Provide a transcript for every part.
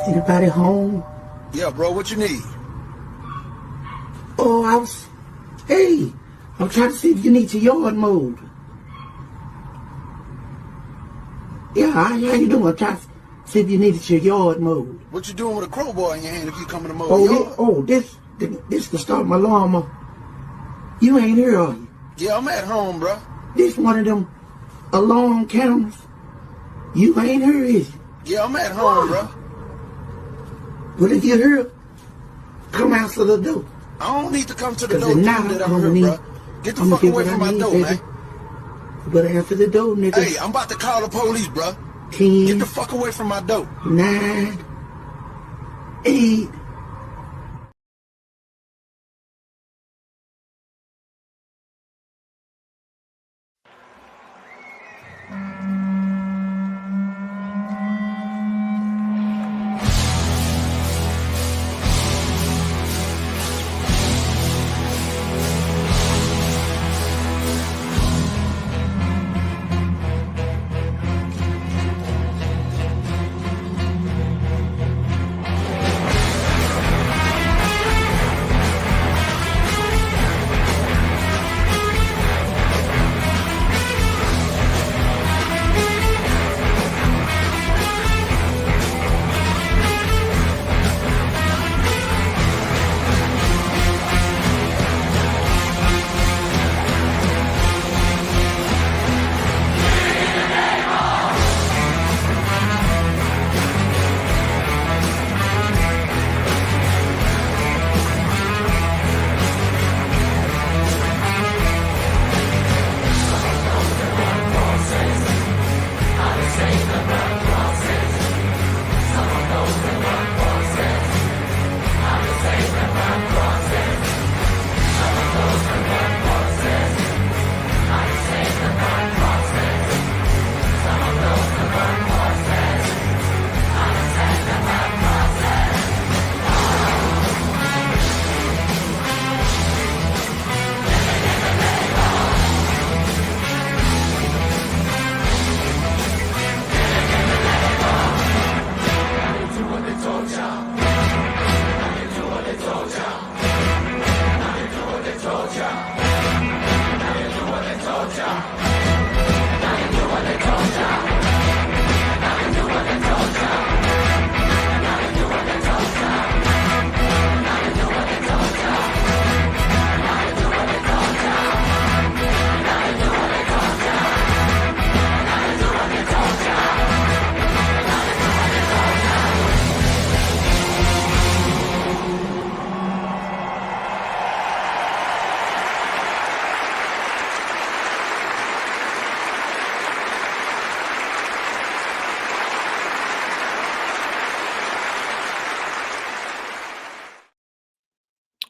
Anybody home? Yeah, bro, what you need? Oh, I'm trying to see if you need your yard mowed. Yeah, how you doing? I'm trying to see if you needed your yard mowed. What you doing with a crowbar in your hand if you coming to mow this to start my lawnmower. You ain't here, are you? Yeah, I'm at home, bro. This one of them alarm cameras. You ain't here, is you? Yeah, I'm at home, bro. But if you're here, come answer the door. I don't need to come to the door now that I'm here, bro. Get the fuck away from my door, man. You better answer the door, nigga. Hey, I'm about to call the police, bro. 10. Get the fuck away from my door. 9, 8.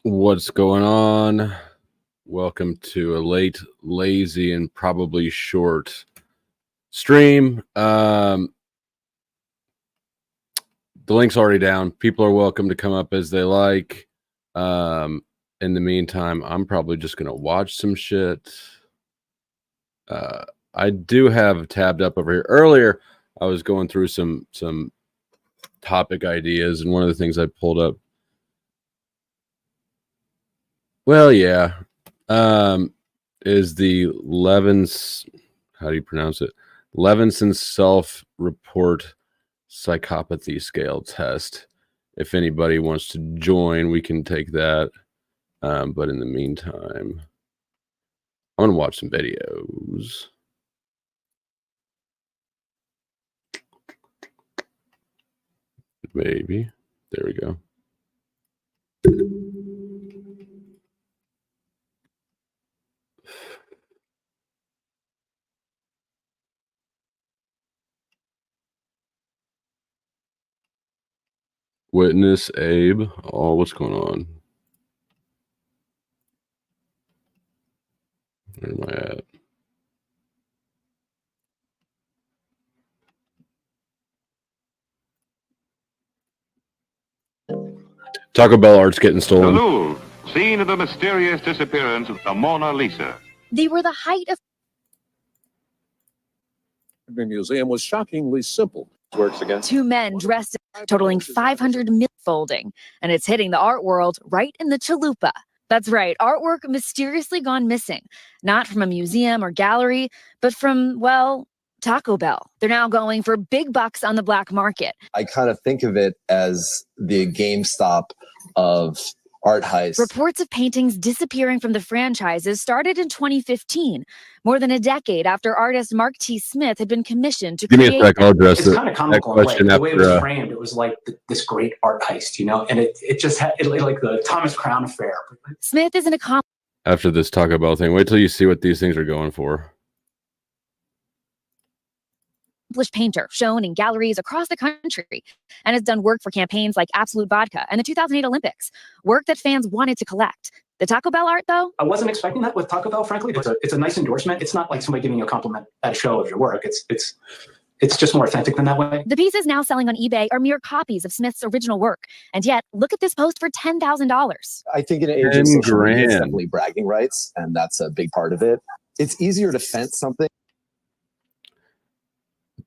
What's going on? Welcome to a late, lazy, and probably short stream. The link's already down. People are welcome to come up as they like. In the meantime, I'm probably just going to watch some shit. I do have tabbed up over here. Earlier, I was going through some topic ideas, and one of the things I pulled up, well, yeah, is the how do you pronounce it? Levinson self-report psychopathy scale test. If anybody wants to join, we can take that. But in the meantime, I'm going to watch some videos. Maybe. There we go. Witness Abe. Oh, what's going on? Where am I at? Taco Bell art's getting stolen. The Louvre, scene of the mysterious disappearance of the Mona Lisa. They were the height of... The museum was shockingly simple. works again. Two men dressed totaling 500 million folding, and it's hitting the art world right in the chalupa. That's right, artwork mysteriously gone missing, not from a museum or gallery, but from, well, Taco Bell. They're now going for big bucks on the black market. I kind of think of it as the GameStop of art heist. Reports of paintings disappearing from the franchises started in 2015, more than a decade after artist Mark T. Smith had been commissioned to Give me create. a sec, I'll address It's it. kind of comical in a way. The way it was framed, it was like this great art heist, you know, and it just had like the Thomas Crown affair. Smith is an accomplished After this Taco Bell thing, wait till you see what these things are going for. painter shown in galleries across the country and has done work for campaigns like Absolute Vodka and the 2008 Olympics, work that fans wanted to collect. The Taco Bell art, though? I wasn't expecting that with Taco Bell, frankly. It's a nice endorsement. It's not like somebody giving you a compliment at a show of your work. It's just more authentic than that way. The pieces now selling on eBay are mere copies of Smith's original work. And yet, look at this post for $10,000. I think in an age of social media, it's definitely bragging rights, and that's a big part of it. It's easier to fence something.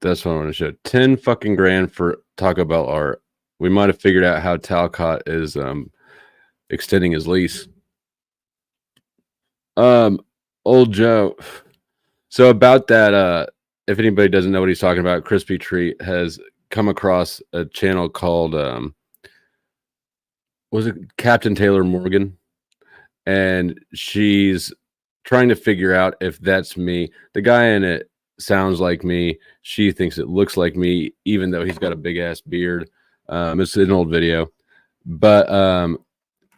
That's what I want to show. 10 fucking grand for Taco Bell art. We might have figured out how Talcott is extending his lease. Old Joe. So about that, if anybody doesn't know what he's talking about, Crispy Treat has come across a channel called was it Captain Taylor Morgan? And she's trying to figure out if that's me. The guy in it sounds like me. She thinks it looks like me, even though he's got a big ass beard. It's an old video, but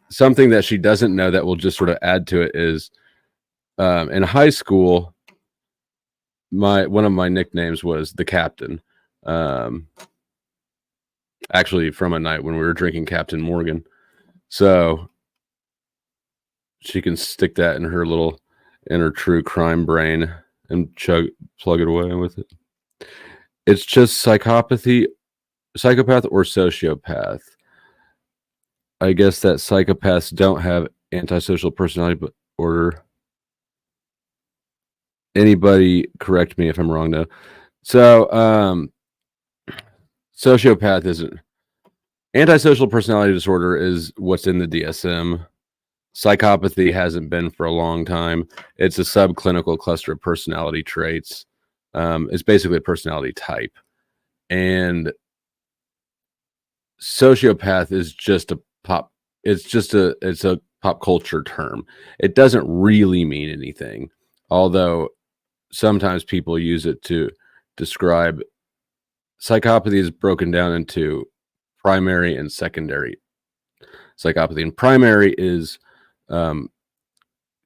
something that she doesn't know that will just sort of add to it is in high school, one of my nicknames was the Captain. Actually, from a night when we were drinking Captain Morgan, so she can stick that in her true crime brain and plug it away with it. It's just psychopath or sociopath. I guess that psychopaths don't have antisocial personality disorder. Anybody correct me if I'm wrong, though. So, sociopath isn't. Antisocial personality disorder is what's in the DSM. Psychopathy hasn't been for a long time. It's a subclinical cluster of personality traits. It's basically a personality type. And sociopath is just it's a pop culture term. It doesn't really mean anything, although sometimes people use it to describe. Psychopathy is broken down into primary and secondary psychopathy. And primary is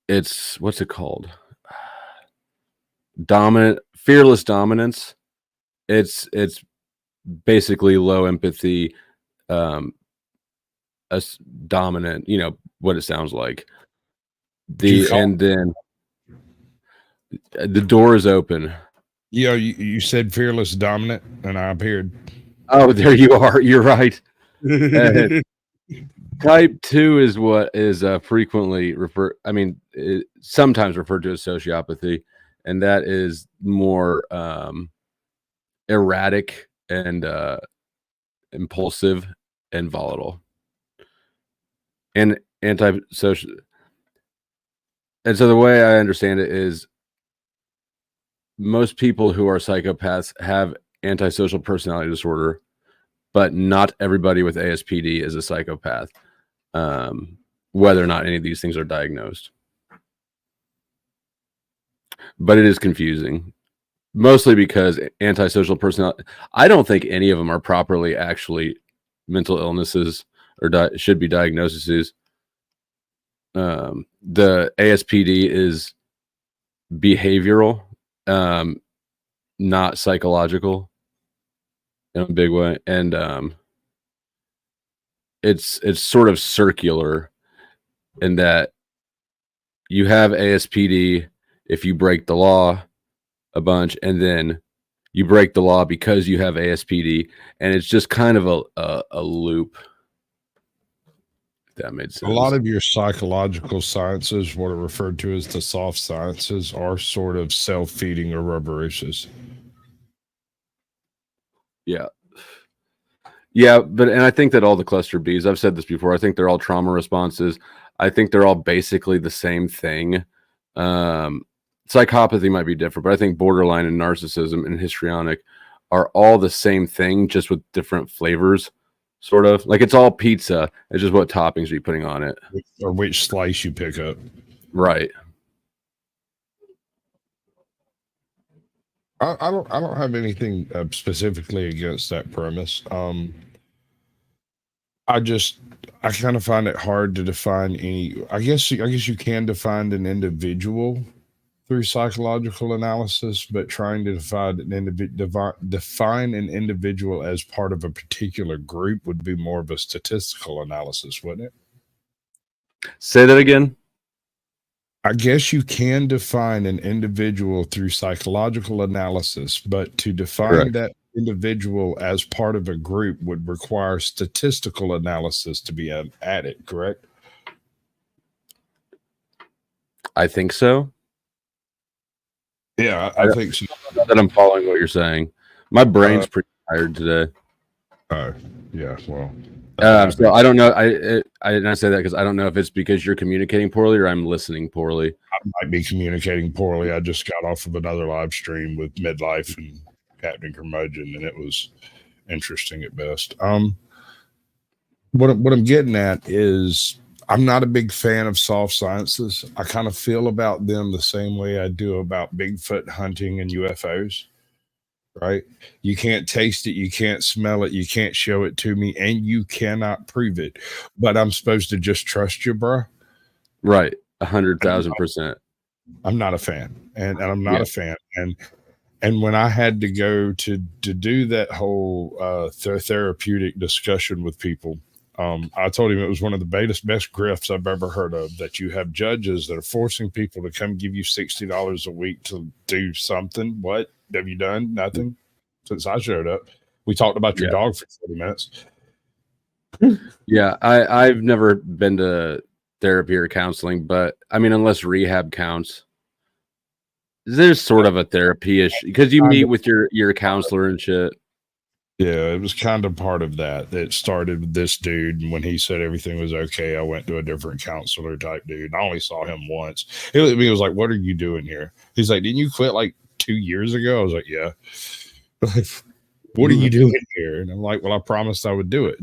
it's what's it called? Fearless dominance. It's basically low empathy, dominant, you know what it sounds like. And then the door is open. Yeah, you said fearless dominant, and I appeared. Oh, there you are. You're right. Type 2 is what is frequently sometimes referred to as sociopathy, and that is more erratic and impulsive and volatile and antisocial. And so the way I understand it is most people who are psychopaths have antisocial personality disorder, but not everybody with ASPD is a psychopath, whether or not any of these things are diagnosed. But it is confusing, mostly because antisocial personality, I don't think any of them are properly actually mental illnesses or should be diagnoses. The ASPD is behavioral, not psychological in a big way. And it's sort of circular in that you have ASPD if you break the law a bunch, and then you break the law because you have ASPD, and it's just kind of a loop. If that made sense. A lot of your psychological sciences, what are referred to as the soft sciences, are sort of self-feeding or rubber issues. Yeah. Yeah, and I think that all the cluster Bs, I've said this before, I think they're all trauma responses. I think they're all basically the same thing. Psychopathy might be different, but I think borderline and narcissism and histrionic are all the same thing, just with different flavors, sort of. Like, it's all pizza. It's just what toppings are you putting on it. Or which slice you pick up. Right. I don't have anything specifically against that premise. I kind of find it hard to define any. I guess you can define an individual through psychological analysis, but trying to define an individual as part of a particular group would be more of a statistical analysis, wouldn't it? Say that again. I guess you can define an individual through psychological analysis, but to define that individual as part of a group would require statistical analysis to be added, correct? I think so. Yeah, I think so. That I'm following what you're saying. My brain's pretty tired today. Yeah, well. So I don't know. I say that because I don't know if it's because you're communicating poorly or I'm listening poorly. I might be communicating poorly. I just got off of another live stream with Midlife and Captain Curmudgeon, and it was interesting at best. What I'm getting at is I'm not a big fan of soft sciences. I kind of feel about them the same way I do about Bigfoot hunting and UFOs. Right? You can't taste it, you can't smell it, you can't show it to me, and you cannot prove it. But I'm supposed to just trust you, bro. Right, 100,000%. I'm not a fan, and I'm not a fan. And when I had to go to do that whole therapeutic discussion with people, I told him it was one of the best grifts I've ever heard of, that you have judges that are forcing people to come give you $60 a week to do something. What have you done? Nothing since I showed up. We talked about your dog for 30 minutes. Yeah, I've never been to therapy or counseling, but I mean, unless rehab counts, there's sort of a therapy-ish because you meet with your counselor and shit. Yeah, it was kind of part of that. It started with this dude, and when he said everything was okay, I went to a different counselor type dude. I only saw him once. He looked at me and was like, "What are you doing here?" He's like, "Didn't you quit like 2 years ago?" I was like, "Yeah." Like, what are you doing here? And I'm like, "Well, I promised I would do it."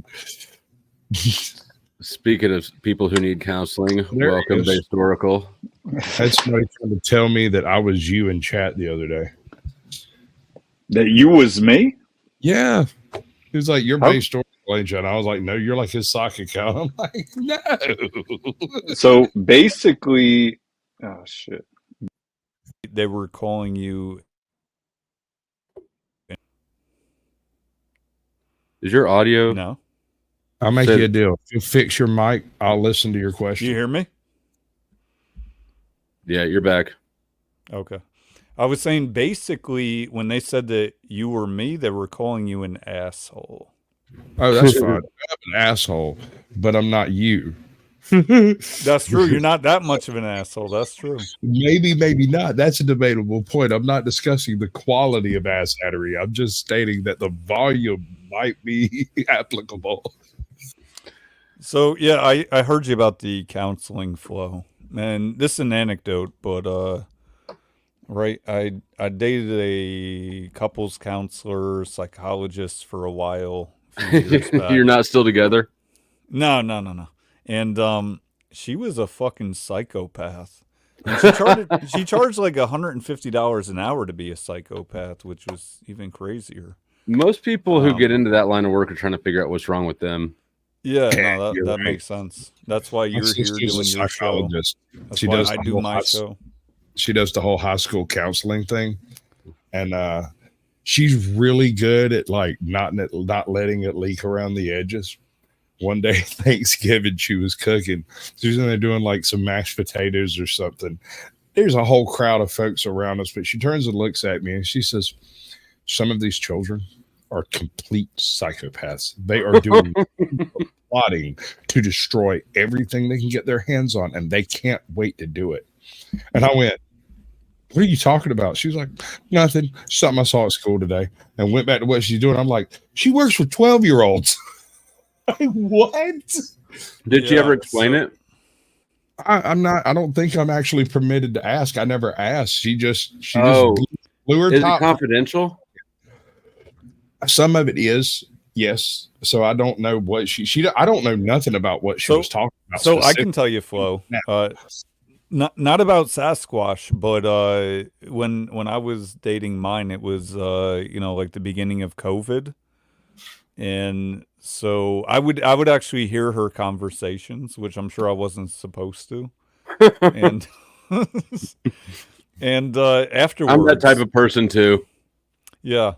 Speaking of people who need counseling, welcome to Historical. That's somebody trying to tell me that I was you in chat the other day. That you was me? Yeah. He was like, "You're based on Angel." And I was like, "No, you're like his sock account." I'm like, "No." So basically, oh shit. They were calling you. Is your audio? No. I'll make you a deal. If you fix your mic, I'll listen to your question. You hear me? Yeah, you're back. Okay. I was saying basically when they said that you were me, they were calling you an asshole. Oh, that's fine. I'm an asshole, but I'm not you. That's true. You're not that much of an asshole. That's true. Maybe not. That's a debatable point. I'm not discussing the quality of asshattery. I'm just stating that the volume might be applicable. So, yeah, I heard you about the counseling flow. And this is an anecdote, but right, I dated a couples counselor, psychologist for a while. A few years back. You're not still together? No. And she was a fucking psychopath. And she charged like $150 an hour to be a psychopath, which was even crazier. Most people who get into that line of work are trying to figure out what's wrong with them. Yeah, no, that makes sense. That's why you're here doing your show. That's why I do my show. She does the whole high school counseling thing, and she's really good at like not letting it leak around the edges. One day Thanksgiving, she was cooking. She was in there doing like some mashed potatoes or something. There's a whole crowd of folks around us, but she turns and looks at me and she says, "Some of these children are complete psychopaths. They are doing plotting to destroy everything they can get their hands on, and they can't wait to do it." And I went, what are you talking about? She was like, nothing. Something I saw at school today, and went back to what she's doing. I'm like, she works with 12-year-olds. What? Did she ever explain it? I'm not. I don't think I'm actually permitted to ask. I never asked. She just blew her Is top. it confidential? Some of it is, yes. So I don't know what she. I don't know nothing about what she was talking about. So I can tell you, Flo. Not about Sasquatch, but when I was dating mine, it was like the beginning of COVID, and so I would actually hear her conversations, which I'm sure I wasn't supposed to, and and afterwards, I'm that type of person too. Yeah.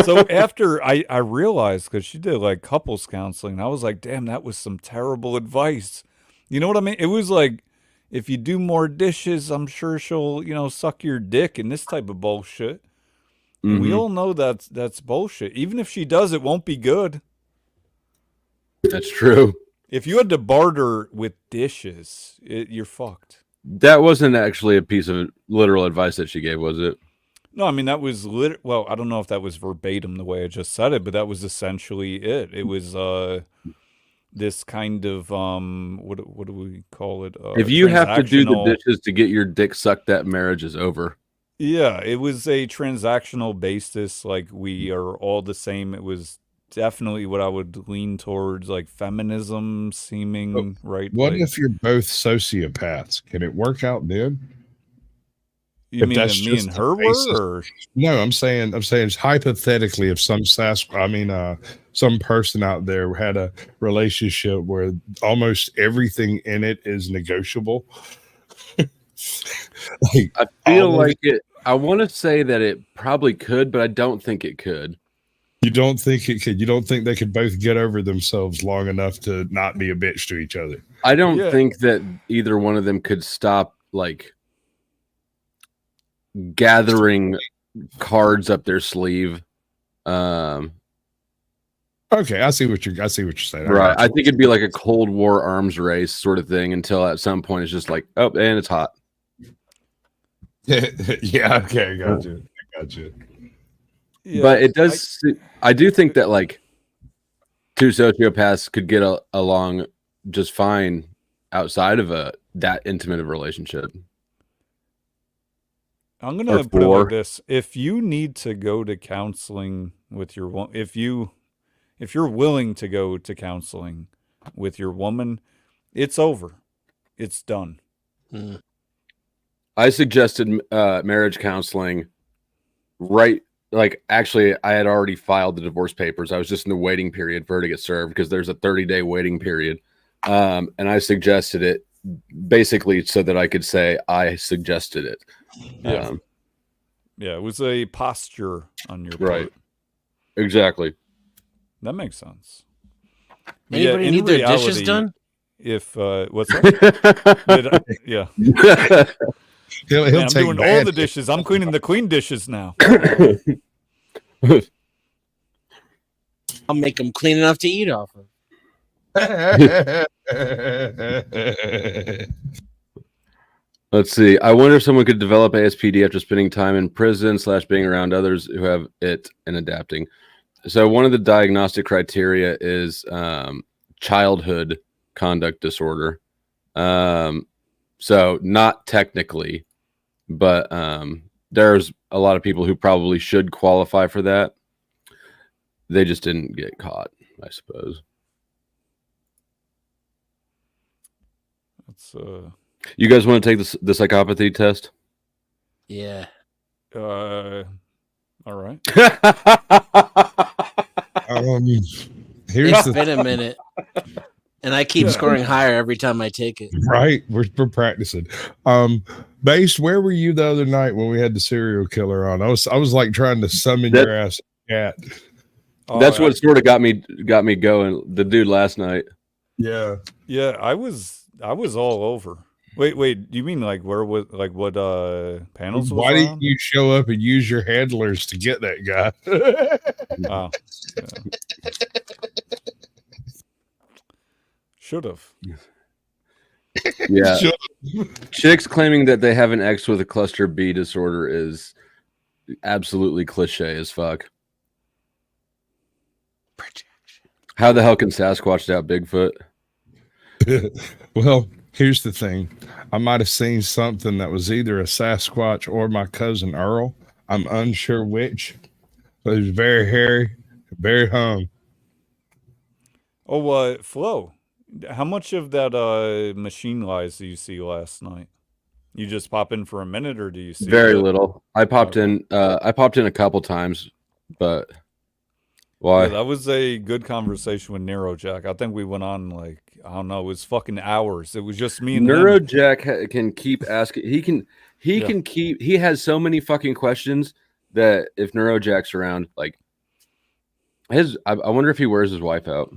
So after I realized, because she did like couples counseling, I was like, damn, that was some terrible advice. You know what I mean? It was like, if you do more dishes, I'm sure she'll, suck your dick and this type of bullshit. Mm-hmm. We all know that's bullshit. Even if she does, it won't be good. That's true. If you had to barter with dishes, you're fucked. That wasn't actually a piece of literal advice that she gave, was it? No, I mean, that was well, I don't know if that was verbatim the way I just said it, but that was essentially it. It was this kind of what do we call it? If you have to do the dishes to get your dick sucked, that marriage is over. Yeah, it was a transactional basis, like we are all the same. It was definitely what I would lean towards, like feminism seeming right. What like, if you're both sociopaths? Can it work out then? You mean that me and her were? Or? No, I'm saying hypothetically, if some some person out there had a relationship where almost everything in it is negotiable. I feel like it. I want to say that it probably could, but I don't think it could. You don't think it could? You don't think they could both get over themselves long enough to not be a bitch to each other? I don't think that either one of them could stop like gathering cards up their sleeve. Okay, I see what you're saying. Right. I think it'd be like a Cold War arms race sort of thing until at some point it's just like, oh, and it's hot. Yeah, okay, I got you. Yeah, but it does. I do think that like two sociopaths could get along just fine outside of that intimate of a relationship. I'm gonna put it like this: if you need to go to counseling with your if you're willing to go to counseling with your woman, it's over, it's done. I suggested marriage counseling. Right, like actually, I had already filed the divorce papers. I was just in the waiting period for her to get served because there's a 30-day waiting period, and I suggested it basically so that I could say I suggested it. Yeah. It was a posture on your part. Right. Exactly. That makes sense. Anybody need their dishes done? If what's that? Yeah. He'll I'm doing all the dishes. I'm cleaning the queen dishes now. I'll make them clean enough to eat off of. Let's see. I wonder if someone could develop ASPD after spending time in prison / being around others who have it and adapting. So one of the diagnostic criteria is childhood conduct disorder. So not technically, but there's a lot of people who probably should qualify for that. They just didn't get caught, I suppose. That's You guys want to take the psychopathy test? Yeah. All right. It's been a minute, and I keep scoring higher every time I take it. Right, we're practicing. Base, where were you the other night when we had the serial killer on? I was like trying to summon your ass cat. That's what sort of got me going. The dude last night. Yeah. Yeah, I was all over. Wait, you mean like where was like what panels was Why didn't you show up and use your handlers to get that guy? Wow. Yeah. Should have. Yeah. Chicks claiming that they have an ex with a cluster B disorder is absolutely cliche as fuck. How the hell can Sasquatch doubt Bigfoot? Well, here's the thing. I might have seen something that was either a Sasquatch or my cousin Earl. I'm unsure which. But it was very hairy, very hung. Oh, Flo, how much of that Machine Lies do you see last night? You just pop in for a minute, or do you see Very that? little. I popped in a couple times, but why? Yeah, that was a good conversation with Neurojack. I think we went on like, I don't know, it was fucking hours. It was just me and him. Neurojack can keep asking. He has so many fucking questions that if Neurojack's around, like I wonder if he wears his wife out.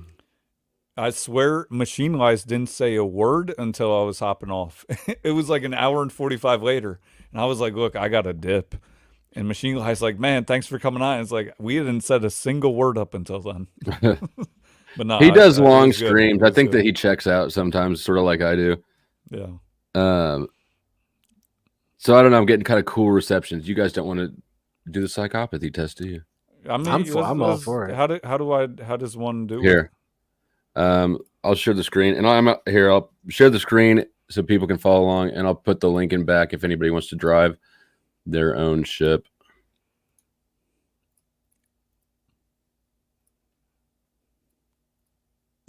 I swear Machine Lies didn't say a word until I was hopping off. It was like an hour and 45 later. And I was like, look, I got a dip. And Machine Lies like, man, thanks for coming on. It's like, we hadn't said a single word up until then. But no, he does long streams. I think that he checks out sometimes, sort of like I do. Yeah. So I don't know. I'm getting kind of cool receptions. You guys don't want to do the psychopathy test, do you? I mean, I'm all for it. How does one do here? I'll share the screen, and I'll share the screen so people can follow along, and I'll put the link in back if anybody wants to drive their own ship.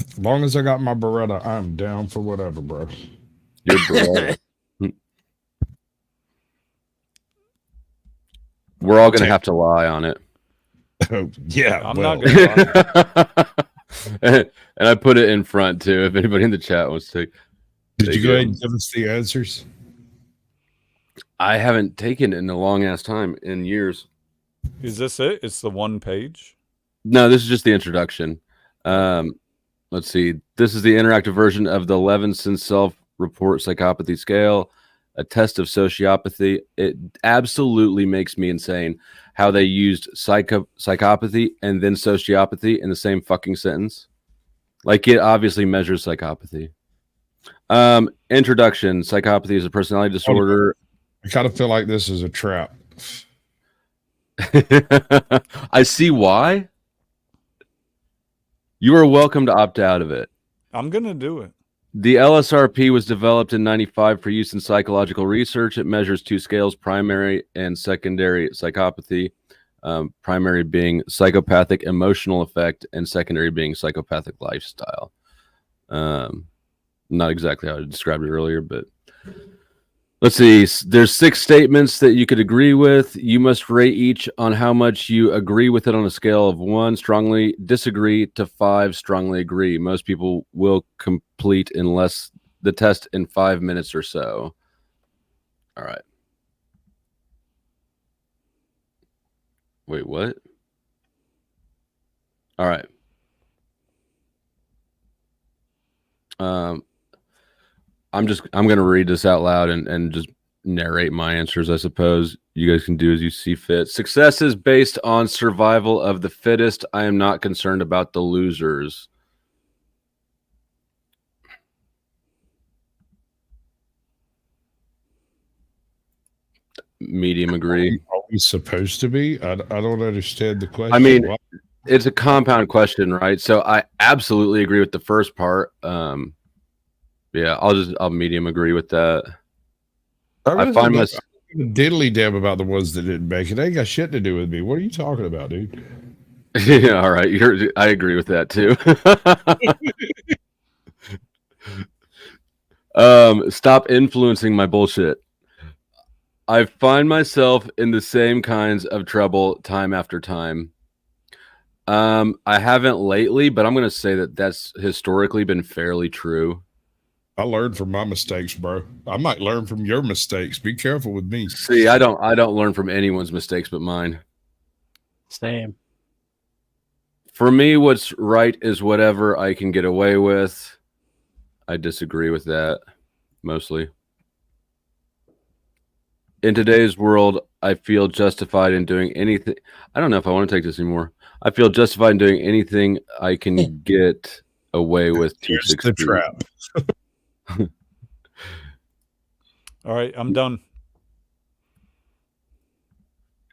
As long as I got my Beretta, I'm down for whatever, bro. Your Beretta. We're all going to have to lie on it. Yeah, I'm not going to lie. And I put it in front too. If anybody in the chat wants to, did you go ahead and give us the answers? I haven't taken it in a long ass time in years. Is this it? It's the one page? No, this is just the introduction. Let's see. This is the interactive version of the Levinson self-report psychopathy scale, a test of sociopathy. It absolutely makes me insane how they used psychopathy and then sociopathy in the same fucking sentence. Like, it obviously measures psychopathy. Introduction. Psychopathy is a personality disorder. I kind of feel like this is a trap. I see why. You are welcome to opt out of it. I'm going to do it. The LSRP was developed in '95 for use in psychological research. It measures two scales, primary and secondary psychopathy. Primary being psychopathic emotional effect and secondary being psychopathic lifestyle. Not exactly how I described it earlier, but let's see. There's 6 statements that you could agree with. You must rate each on how much you agree with it on a scale of 1, strongly disagree, to 5, strongly agree. Most people will complete the test in 5 minutes or so. All right. Wait, what? All right. I'm going to read this out loud and just narrate my answers, I suppose. You guys can do as you see fit. Success is based on survival of the fittest. I am not concerned about the losers. Medium agree. Are we supposed to be? I don't understand the question. I mean, it's a compound question, right? So I absolutely agree with the first part. Yeah, I'll medium agree with that. I find myself diddly damn about the ones that didn't make it. They ain't got shit to do with me. What are you talking about, dude? Yeah, all right. I agree with that too. Stop influencing my bullshit. I find myself in the same kinds of trouble time after time. I haven't lately, but I'm going to say that that's historically been fairly true. I learned from my mistakes, bro. I might learn from your mistakes. Be careful with me. See, I don't learn from anyone's mistakes but mine. Same. For me, what's right is whatever I can get away with. I disagree with that mostly. In today's world, I feel justified in doing anything. I don't know if I want to take this anymore. I feel justified in doing anything I can get away with to succeed. The trap. All right, I'm done.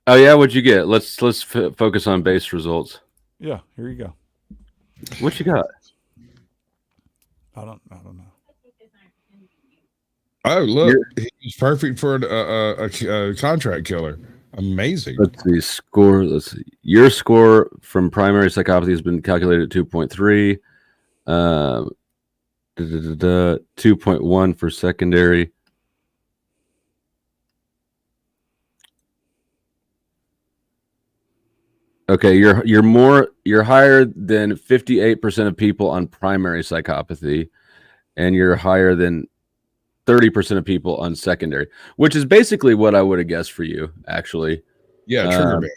Oh yeah, what'd you get? Let's focus on base results. Yeah, here you go. What you got? I don't know. Oh, look, he's perfect for a contract killer. Amazing. Let's see, score. Let's see. Your score from primary psychopathy has been calculated at 2.3. 2.1 for secondary. Okay, you're higher than 58% of people on primary psychopathy, and you're higher than 30% of people on secondary, which is basically what I would have guessed for you, actually. Yeah, trigger bait.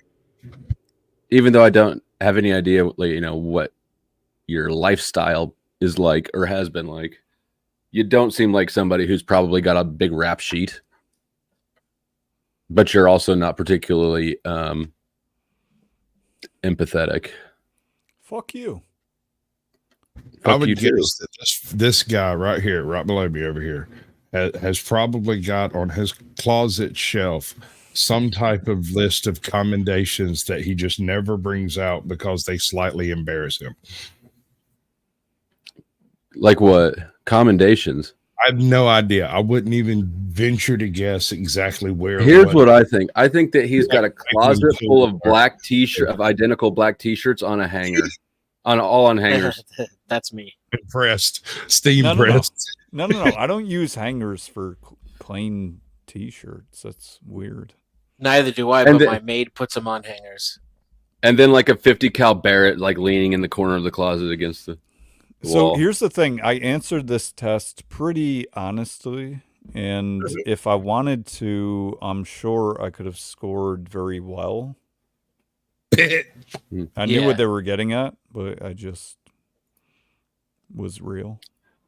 Even though I don't have any idea, like, what your lifestyle is like or has been like, you don't seem like somebody who's probably got a big rap sheet, but you're also not particularly empathetic. Fuck you. I would guess that this guy right here, right below me over here, has probably got on his closet shelf some type of list of commendations that he just never brings out because they slightly embarrass him. Like what? Commendations? I have no idea. I wouldn't even venture to guess exactly where. Here's what I think. I think that he's got a closet full of identical black t-shirts on a hanger, on hangers. That's me. Impressed, steam pressed. No. I don't use hangers for plain t-shirts. That's weird. Neither do I, but my maid puts them on hangers. And then like a 50 cal Barrett, like leaning in the corner of the closet against the wall. So here's the thing. I answered this test pretty honestly. And if I wanted to, I'm sure I could have scored very well. I knew what they were getting at, but I just was real.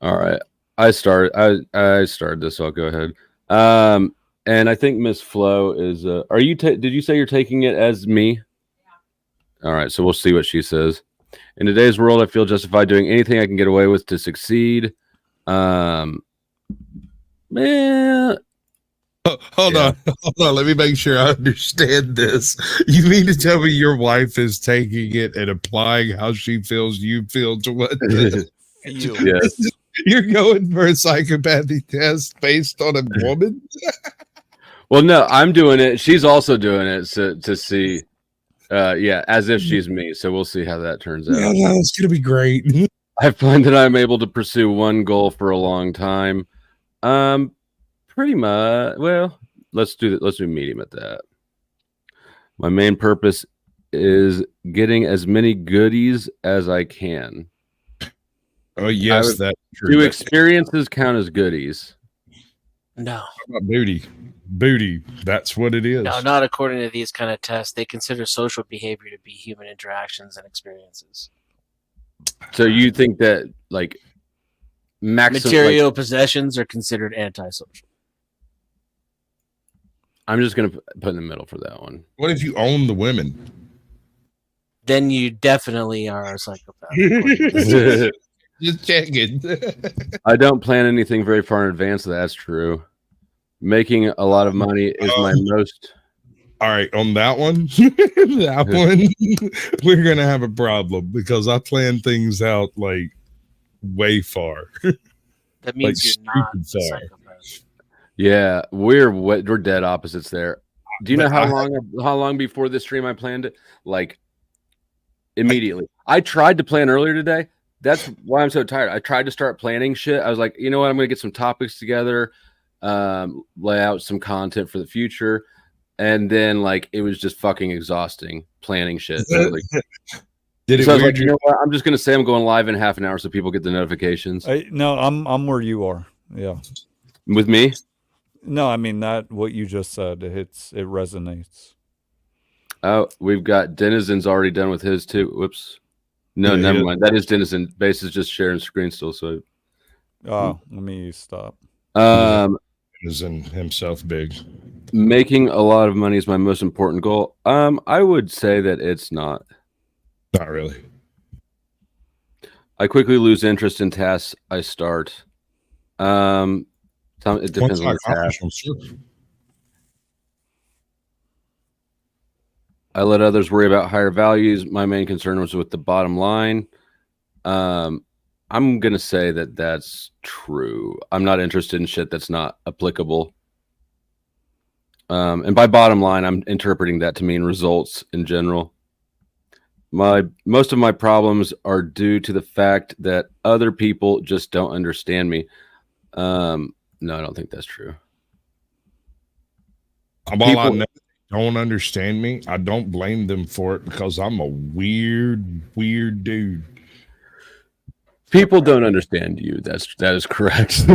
All right. I started this, so I'll go ahead. And I think Miss Flo is are you did you say you're taking it as me? Yeah. All right, so we'll see what she says. In today's world, I feel justified doing anything I can get away with to succeed. Man, hold on. Let me make sure I understand this. You mean to tell me your wife is taking it and applying how she feels you feel to what? Yes. You're going for a psychopathy test based on a woman? Well, no, I'm doing it. She's also doing it to see, as if she's me. So we'll see how that turns out. Yeah, it's gonna be great. I find that I'm able to pursue one goal for a long time. Pretty much. Well, let's do medium at that. My main purpose is getting as many goodies as I can. Oh yes, that's true. Do experiences count as goodies? No. How about booty. That's what it is. No, not according to these kind of tests. They consider social behavior to be human interactions and experiences. So you think that like material possessions are considered antisocial? I'm just going to put in the middle for that one. What if you own the women? Then you definitely are a psychopath. Just checking. I don't plan anything very far in advance. That's true. Making a lot of money is my most. All right, on that one, we're gonna have a problem because I plan things out like way far. That means like you're not far. a psychopath. Yeah, we're dead opposites there. Do you know how long before this stream I planned it? Like immediately. I tried to plan earlier today. That's why I'm so tired. I tried to start planning shit. I was like, you know what? I'm going to get some topics together, lay out some content for the future. And then like, it was just fucking exhausting planning shit. So, like, Did it so I was like, you know what? I'm just going to say I'm going live in half an hour so people get the notifications. No, I'm where you are. Yeah. With me? No, I mean that what you just said. It resonates. Oh, we've got Denizen's already done with his too. Whoops. No, never mind. That is Denizen. Base is just sharing screen still. So, let me stop. Denizen himself big. Making a lot of money is my most important goal. I would say that it's not. Not really. I quickly lose interest in tasks I start. It depends on the task. I let others worry about higher values. My main concern was with the bottom line. I'm going to say that that's true. I'm not interested in shit that's not applicable. And by bottom line, I'm interpreting that to mean results in general. Most of my problems are due to the fact that other people just don't understand me. No, I don't think that's true. I know don't understand me. I don't blame them for it because I'm a weird dude. People don't understand you. That is correct.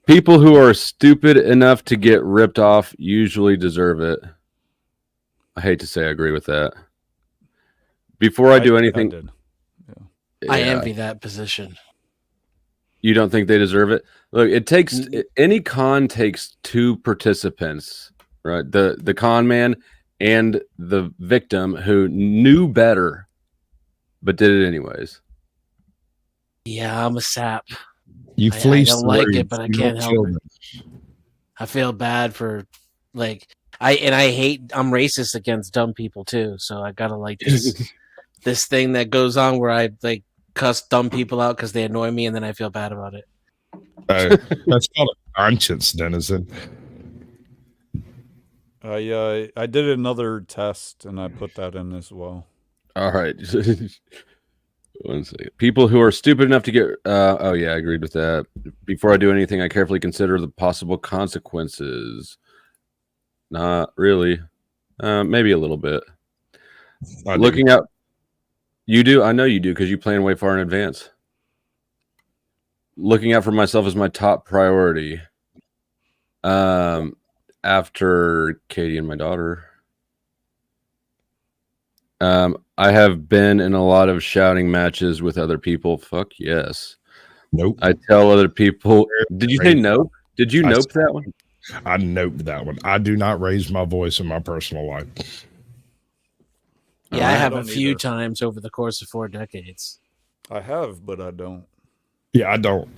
People who are stupid enough to get ripped off usually deserve it. I hate to say I agree with that. Before I do anything, I envy that position. You don't think they deserve it? Look, it takes any con takes two participants, right? The con man and the victim who knew better but did it anyways. Yeah, I'm a sap. You I don't like it, but I can't help it. I feel bad for I'm racist against dumb people too, so I gotta like this thing that goes on where I like cuss dumb people out because they annoy me and then I feel bad about it. That's called a conscience, Denizen. I did another test and I put that in as well. All right. 1 second. People who are stupid enough to get I agreed with that. Before I do anything, I carefully consider the possible consequences. Not really. Maybe a little bit. Looking out. You do? I know you do because you plan way far in advance. Looking out for myself is my top priority. After Katie and my daughter. I have been in a lot of shouting matches with other people. Fuck yes. Nope. I tell other people. Did you say nope? Did you nope that one? I nope that one. I do not raise my voice in my personal life. Yeah, I have a few times over the course of 4 decades. I have, but I don't. Yeah, I don't.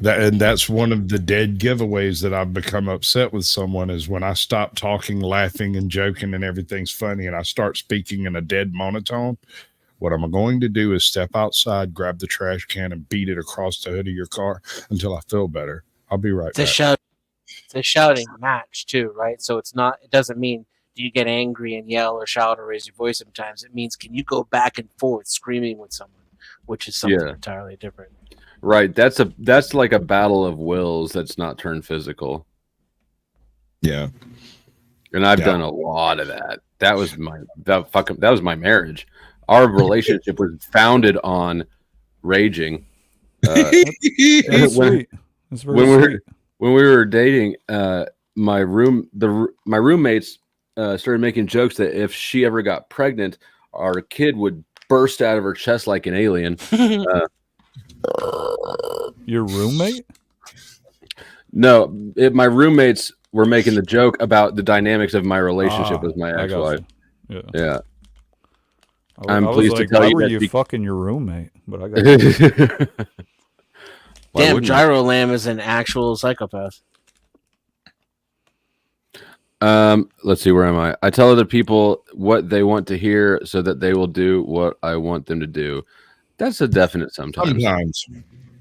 That's one of the dead giveaways that I've become upset with someone is when I stop talking, laughing, and joking, and everything's funny, and I start speaking in a dead monotone. What I'm going to do is step outside, grab the trash can, and beat it across the hood of your car until I feel better. I'll be right back. It's a shouting match too, right? So it doesn't mean do you get angry and yell or shout or raise your voice sometimes. It means can you go back and forth screaming with someone, which is something entirely different. Right. That's like a battle of wills that's not turned physical. Yeah. And I've done a lot of that. That was my marriage. Our relationship was founded on raging. That's sweet. That's very sweet. When we were dating, my roommates started making jokes that if she ever got pregnant, our kid would burst out of her chest like an alien. Your roommate? No, my roommates were making the joke about the dynamics of my relationship with my ex-wife. Yeah. I'm pleased to tell you that you fucking your roommate, but I got Damn, Gyro Lamb is an actual psychopath. Let's see, where am I? I tell other people what they want to hear so that they will do what I want them to do. That's a definite sometimes. Sometimes.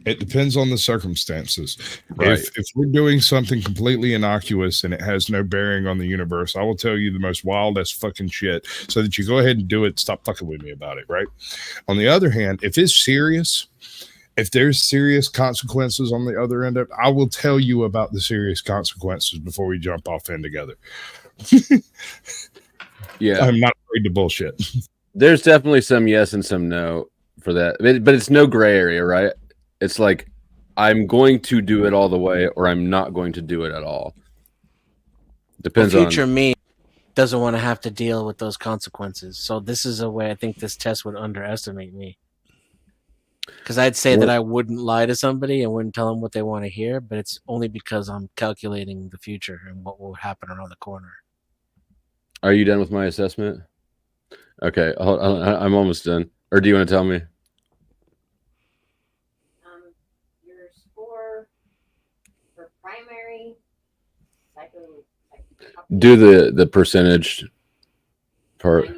It depends on the circumstances. Right. If we're doing something completely innocuous and it has no bearing on the universe, I will tell you the most wildest fucking shit so that you go ahead and do it. Stop fucking with me about it, right? On the other hand, if it's serious, if there's serious consequences on the other end of it, I will tell you about the serious consequences before we jump off in together. Yeah. I'm not afraid to bullshit. There's definitely some yes and some no for that. But it's no gray area, right? It's like I'm going to do it all the way or I'm not going to do it at all. Depends on future me doesn't want to have to deal with those consequences. So this is a way I think this test would underestimate me. Because I'd say that I wouldn't lie to somebody and wouldn't tell them what they want to hear, but it's only because I'm calculating the future and what will happen around the corner. Are you done with my assessment? Okay, I'm almost done. Or do you want to tell me? Your score Do the percentage part.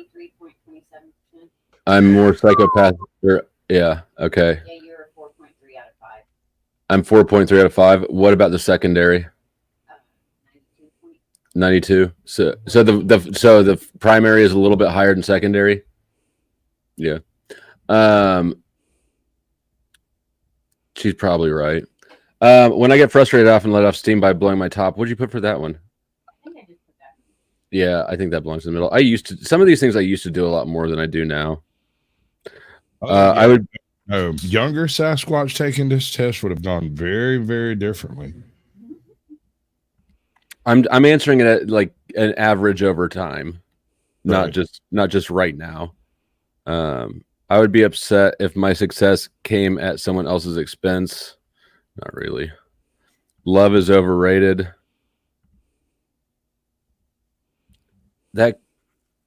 I'm more psychopath. Yeah. Okay. I'm 4.3 out of 5. What about the secondary? 92. So the primary is a little bit higher than secondary. Yeah. She's probably right. When I get frustrated, I often let off steam by blowing my top. What'd you put for that one? Yeah, I think that belongs in the middle. Some of these things I used to do a lot more than I do now. I would. Younger Sasquatch taking this test would have gone very, very differently. I'm answering it at like an average over time, not just right now. I would be upset if my success came at someone else's expense. Not really. Love is overrated.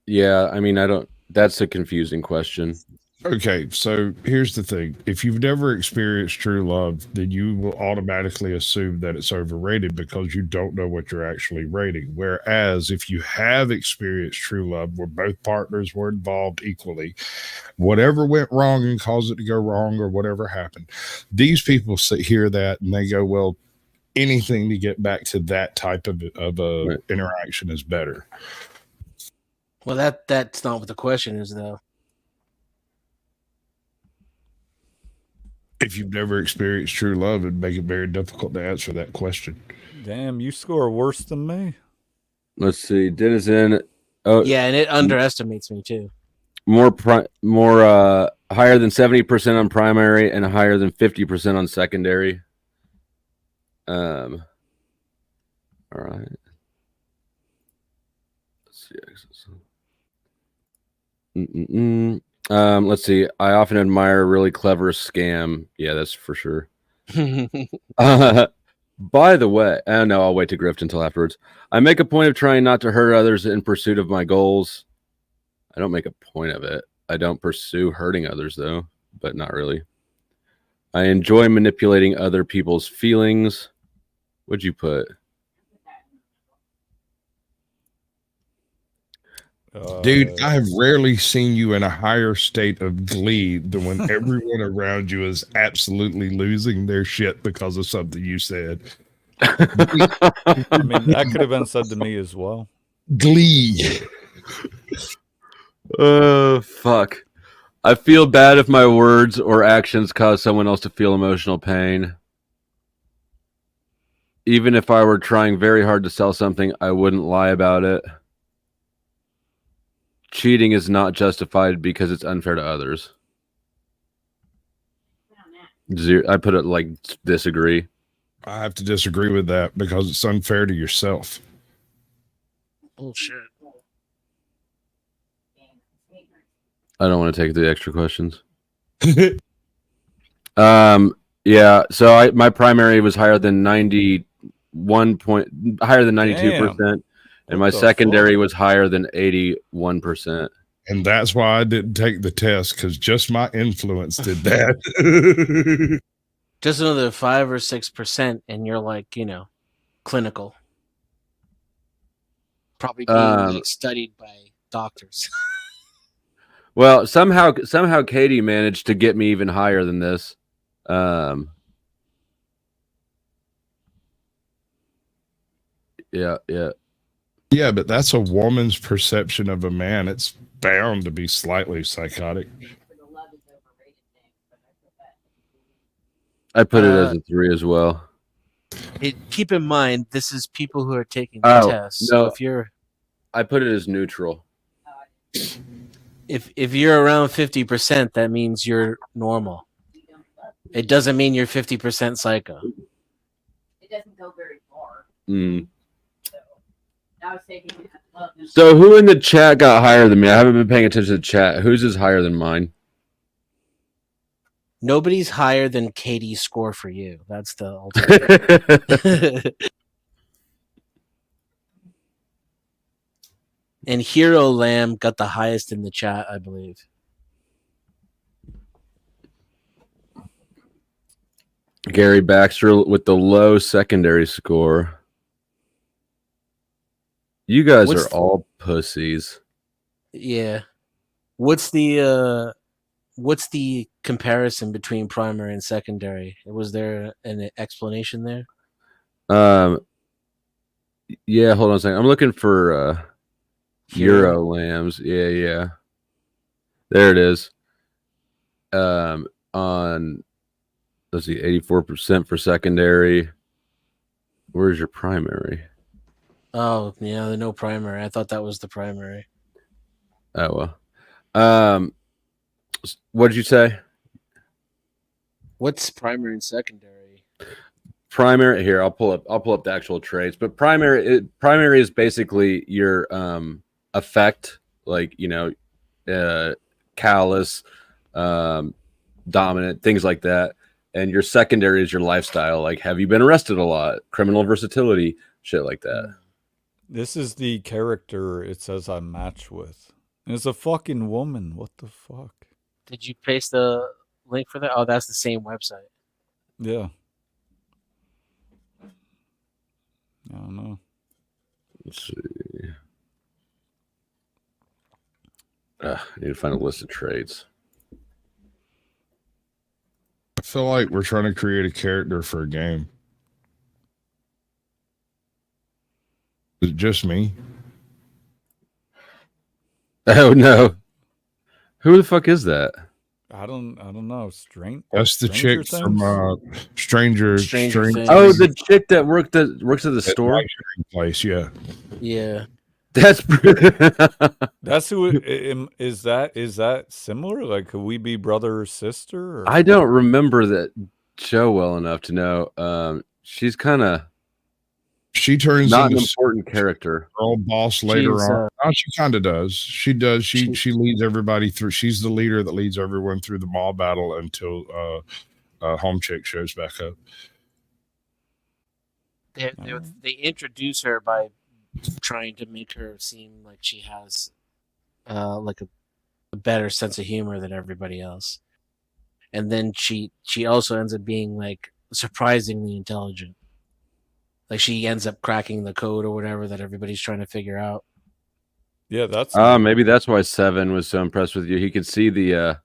Yeah, I mean, I don't. That's a confusing question. Okay, so here's the thing. If you've never experienced true love, then you will automatically assume that it's overrated because you don't know what you're actually rating. Whereas if you have experienced true love where both partners were involved equally, whatever went wrong and caused it to go wrong or whatever happened, these people hear that and they go, well, anything to get back to that type of Right. interaction is better. Well, that's not what the question is, though. If you've never experienced true love, it'd make it very difficult to answer that question. Damn, you score worse than me. Let's see. Denizen. Oh, Yeah, and it underestimates me too. More higher than 70% on primary and higher than 50% on secondary. All right. Let's see. Let's see. I often admire a really clever scam. Yeah, that's for sure. By the way, no, I'll wait to grift until afterwards. I make a point of trying not to hurt others in pursuit of my goals. I don't make a point of it. I don't pursue hurting others, though, but not really. I enjoy manipulating other people's feelings. What'd you put? Dude, I have rarely seen you in a higher state of glee than when everyone around you is absolutely losing their shit because of something you said. I mean, that could have been said to me as well. Glee. Fuck. I feel bad if my words or actions cause someone else to feel emotional pain. Even if I were trying very hard to sell something, I wouldn't lie about it. Cheating is not justified because it's unfair to others. I put it like disagree. I have to disagree with that because it's unfair to yourself. Bullshit. I don't want to take the extra questions. Yeah. So my primary was higher than 92%, and my secondary was higher than 81%. And that's why I didn't take the test, because just my influence did that. Just another 5 or 6%, and you're like, clinical. Probably being studied by doctors. Well, somehow Katie managed to get me even higher than this. Yeah. Yeah, but that's a woman's perception of a man. It's bound to be slightly psychotic. I put it as a 3 as well. Keep in mind, this is people who are taking the test. So if you're, I put it as neutral. If you're around 50%, that means you're normal. It doesn't mean you're 50% psycho. It doesn't go very far. I was taking So who in the chat got higher than me? I haven't been paying attention to the chat. Whose is higher than mine? Nobody's higher than Katie's score for you. That's the ultimate. And Hero Lamb got the highest in the chat, I believe. Gary Baxter with the low secondary score. You guys are all pussies. Yeah. What's the comparison between primary and secondary? Was there an explanation there? Yeah, hold on a second. I'm looking for Euro lambs. Yeah. There it is. On let's see, 84% for secondary. Where's your primary? Oh, yeah, no primary. I thought that was the primary. Oh well. What did you say? What's primary and secondary? Primary here, I'll pull up the actual traits, but primary is basically your effect, like callous, dominant, things like that. And your secondary is your lifestyle, like have you been arrested a lot, criminal versatility, shit like that. This is the character it says I match with. It's a fucking woman. What the fuck? Did you paste the link for that? Oh, that's the same website. Yeah. I don't know. Let's see. I need to find a list of traits. I feel like we're trying to create a character for a game. Is it just me? Oh no. Who the fuck is that? I don't know. That's the Stranger chick from Stranger Things. Oh, the chick that works at the store place. Yeah. That's that's who is that similar? Like, could we be brother or sister? Or? I don't remember that show well enough to know. She's kind of she turns not into an important character. Girl boss later on. Oh, she kind of does. She does. She leads everybody through. She's the leader that leads everyone through the mall battle until Home Chick shows back up. They introduce her by trying to make her seem like she has like a better sense of humor than everybody else, and then she also ends up being like surprisingly intelligent. Like she ends up cracking the code or whatever that everybody's trying to figure out. Yeah, that's maybe that's why Seven was so impressed with you. He could see the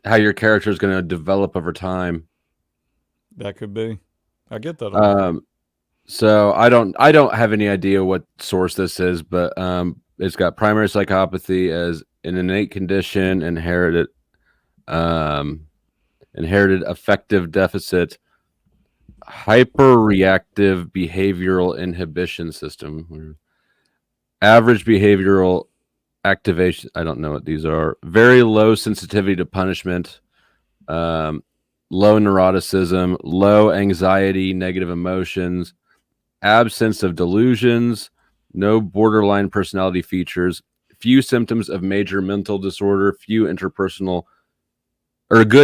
how your character is going to develop over time. That could be. I get that. So I don't have any idea what source this is, but it's got primary psychopathy as an innate condition, inherited affective deficit, hyperreactive behavioral inhibition system, average behavioral activation. I don't know what these are. Very low sensitivity to punishment, low neuroticism, low anxiety, negative emotions, absence of delusions, no borderline personality features, few symptoms of major mental disorder, good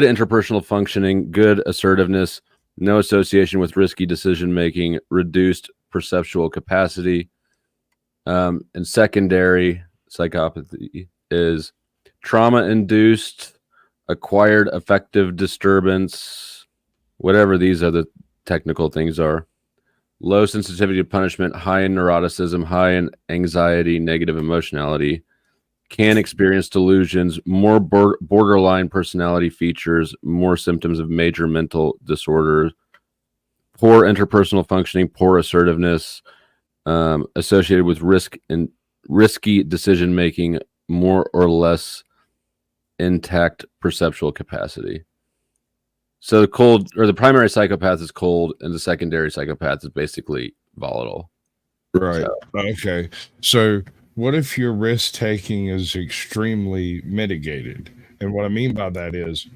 interpersonal functioning, good assertiveness, no association with risky decision making, reduced perceptual capacity. And secondary psychopathy is trauma-induced, acquired affective disturbance, whatever these other technical things are. Low sensitivity to punishment, high in neuroticism, high in anxiety, negative emotionality, can experience delusions, more borderline personality features, more symptoms of major mental disorders, poor interpersonal functioning, poor assertiveness, associated with risky decision making, more or less intact perceptual capacity. So the primary psychopath is cold, and the secondary psychopath is basically volatile. Right. So. Okay. So what if your risk taking is extremely mitigated? And what I mean by that is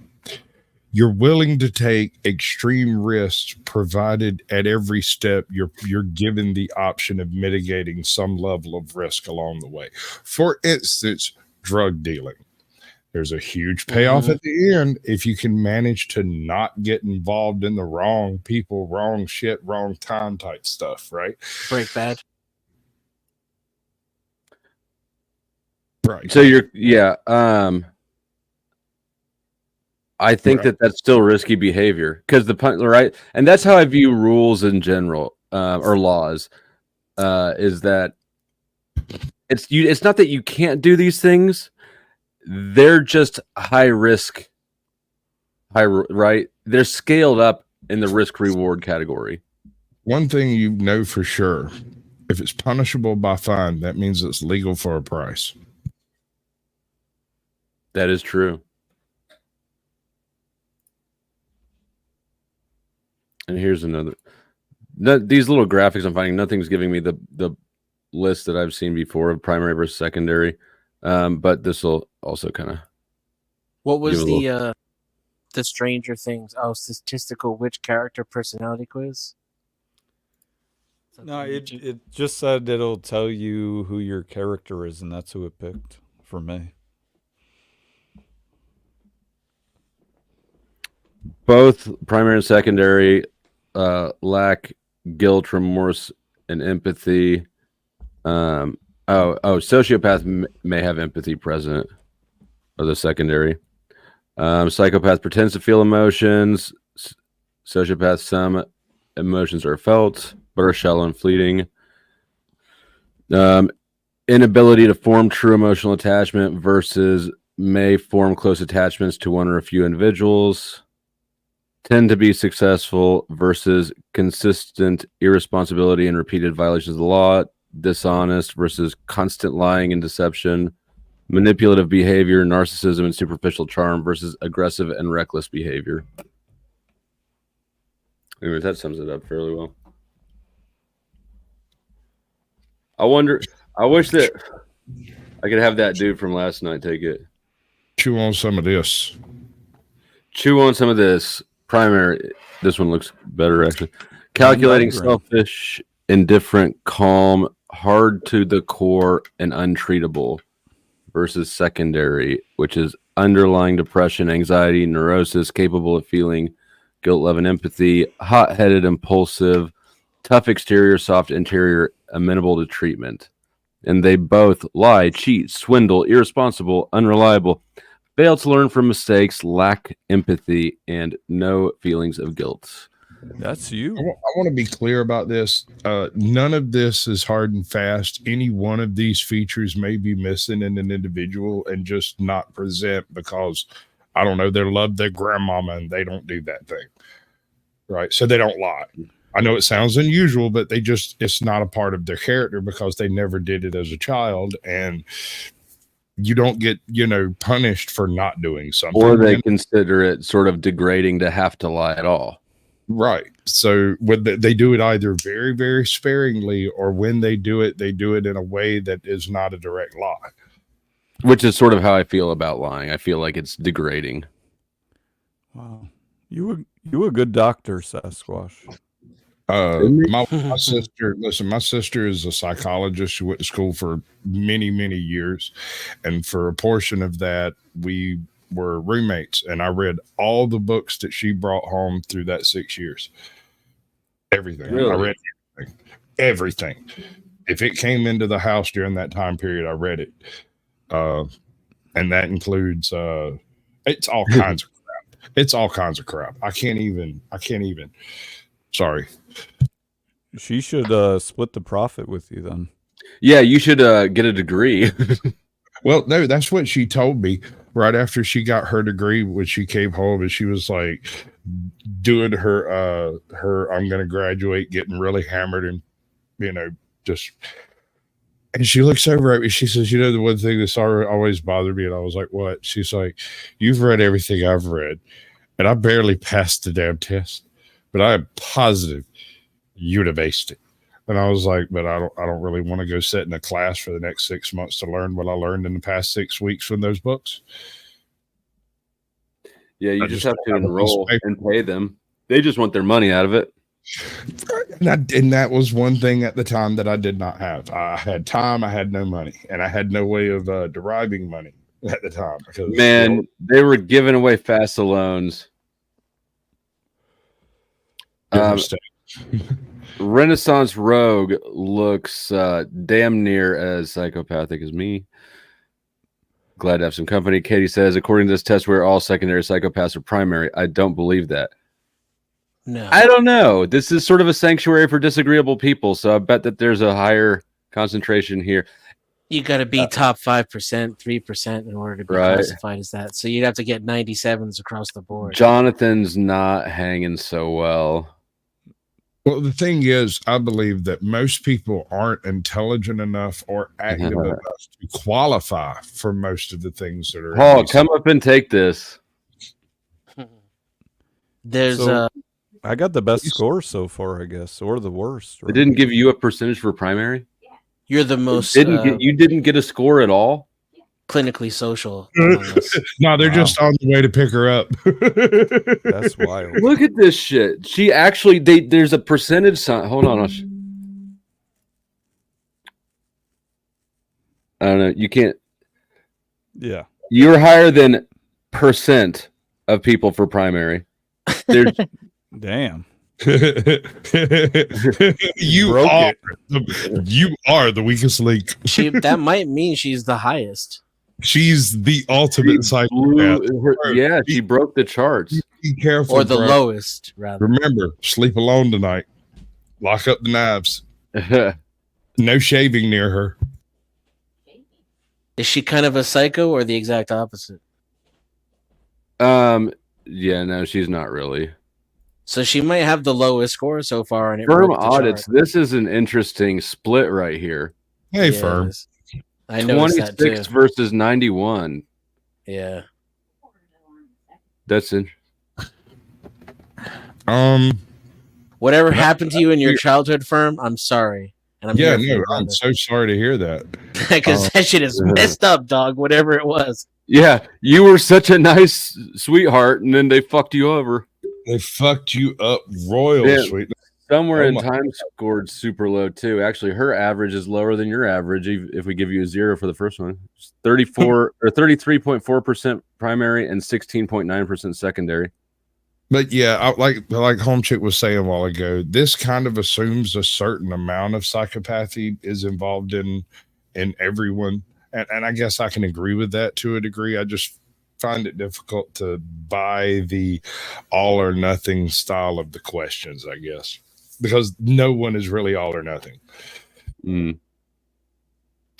you're willing to take extreme risks, provided at every step you're given the option of mitigating some level of risk along the way. For instance, drug dealing. There's a huge payoff at the end if you can manage to not get involved in the wrong people, wrong shit, wrong time type stuff, right? Break Bad. Right. So I think that's still risky behavior because right, and that's how I view rules in general, or laws, is that it's not that you can't do these things; they're just high risk, right? They're scaled up in the risk reward category. One thing you know for sure, if it's punishable by fine, that means it's legal for a price. That is true. And here's another. These little graphics I'm finding, nothing's giving me the list that I've seen before of primary versus secondary. But this will also kind of. What was the Stranger Things? Oh, statistical which character personality quiz? No, it just said it'll tell you who your character is, and that's who it picked for me. Both primary and secondary lack guilt, remorse, and empathy. Sociopath may have empathy present, or the secondary. Psychopath pretends to feel emotions. Sociopath, some emotions are felt, but are shallow and fleeting. Inability to form true emotional attachment versus may form close attachments to one or a few individuals. Tend to be successful versus consistent irresponsibility and repeated violations of the law. Dishonest versus constant lying and deception. Manipulative behavior, narcissism, and superficial charm versus aggressive and reckless behavior. Anyways, that sums it up fairly well. I wish that I could have that dude from last night take it. Chew on some of this. Chew on some of this. Primary. This one looks better, actually. Calculating, selfish, indifferent, calm, hard to the core, and untreatable. Versus secondary, which is underlying depression, anxiety, neurosis, capable of feeling guilt, love, and empathy, hot-headed, impulsive, tough exterior, soft interior, amenable to treatment. And they both lie, cheat, swindle, irresponsible, unreliable, fail to learn from mistakes, lack empathy, and no feelings of guilt. That's you. I want to be clear about this. None of this is hard and fast. Any one of these features may be missing in an individual and just not present because, I don't know, they love their grandmama and they don't do that thing. Right? So they don't lie. I know it sounds unusual, but it's not a part of their character because they never did it as a child. And you don't get, punished for not doing something. Or they consider it sort of degrading to have to lie at all. Right. So when they do it either very, very sparingly, or when they do it in a way that is not a direct lie. Which is sort of how I feel about lying. I feel like it's degrading. Wow. You a good doctor, Sasquatch. My sister, my sister is a psychologist. She went to school for many, many years. And for a portion of that, we were roommates, and I read all the books that she brought home through that 6 years. Everything. Really? I read everything. If it came into the house during that time period, I read it. And that includes it's all kinds of crap. It's all kinds of crap. I can't even. Sorry. She should split the profit with you then. Yeah, you should get a degree. Well, no, that's what she told me right after she got her degree when she came home, and she was like doing her I'm going to graduate, getting really hammered, and just. And she looks over at me. She says, "The one thing that's always bothered me." And I was like, "What?" She's like, "You've read everything I've read, and I barely passed the damn test, but I am positive you'd have aced it." And I was like, "But I don't really want to go sit in a class for the next 6 months to learn what I learned in the past 6 weeks from those books." Yeah, you just have to enroll and pay them. They just want their money out of it. And that was one thing at the time that I did not have. I had time, I had no money, and I had no way of deriving money at the time. Because they were giving away FAFSA loans. Renaissance Rogue looks damn near as psychopathic as me. Glad to have some company. Katie says, according to this test, we're all secondary psychopaths or primary. I don't believe that. No. I don't know. This is sort of a sanctuary for disagreeable people, so I bet that there's a higher concentration here. You got to be top 5%, 3% in order to be classified as that. So you'd have to get 97s across the board. Jonathan's not hanging so well. Well, the thing is, I believe that most people aren't intelligent enough or active enough to qualify for most of the things that are. Paul, come up and take this. There's I got the best score so far, I guess, or the worst. Right? It didn't give you a percentage for primary? You're the most. You didn't get a score at all? Clinically social. No, they're just on the way to pick her up. That's wild. Look at this shit. She actually, there's a percentage sign. Hold on. I don't know. You can't. Yeah. You're higher than percent of people for primary. There's, damn. You are the weakest link. That might mean she's the highest. She's the ultimate psychopath. Yeah, she broke the charts. Be careful. Or the lowest, rather. Remember, sleep alone tonight. Lock up the knives. No shaving near her. Is she kind of a psycho or the exact opposite? Yeah, no, she's not really. So she might have the lowest score so far. And Firm audits. This is an interesting split right here. Hey, Firm. I know 26 versus 91. Yeah. That's interesting. Whatever happened to you in your childhood, Firm, I'm sorry. And I'm so sorry to hear that. Because that shit is messed up, dog, whatever it was. Yeah, you were such a nice sweetheart, and then they fucked you over. They fucked you up royal, sweet. Somewhere in time scored super low too. Actually, her average is lower than your average. If we give you a 0 for the first one, 34 or 33.4% primary and 16.9% secondary. But yeah, like Home Chick was saying a while ago, this kind of assumes a certain amount of psychopathy is involved in everyone, and I guess I can agree with that to a degree. I just find it difficult to buy the all or nothing style of the questions, I guess, because no one is really all or nothing.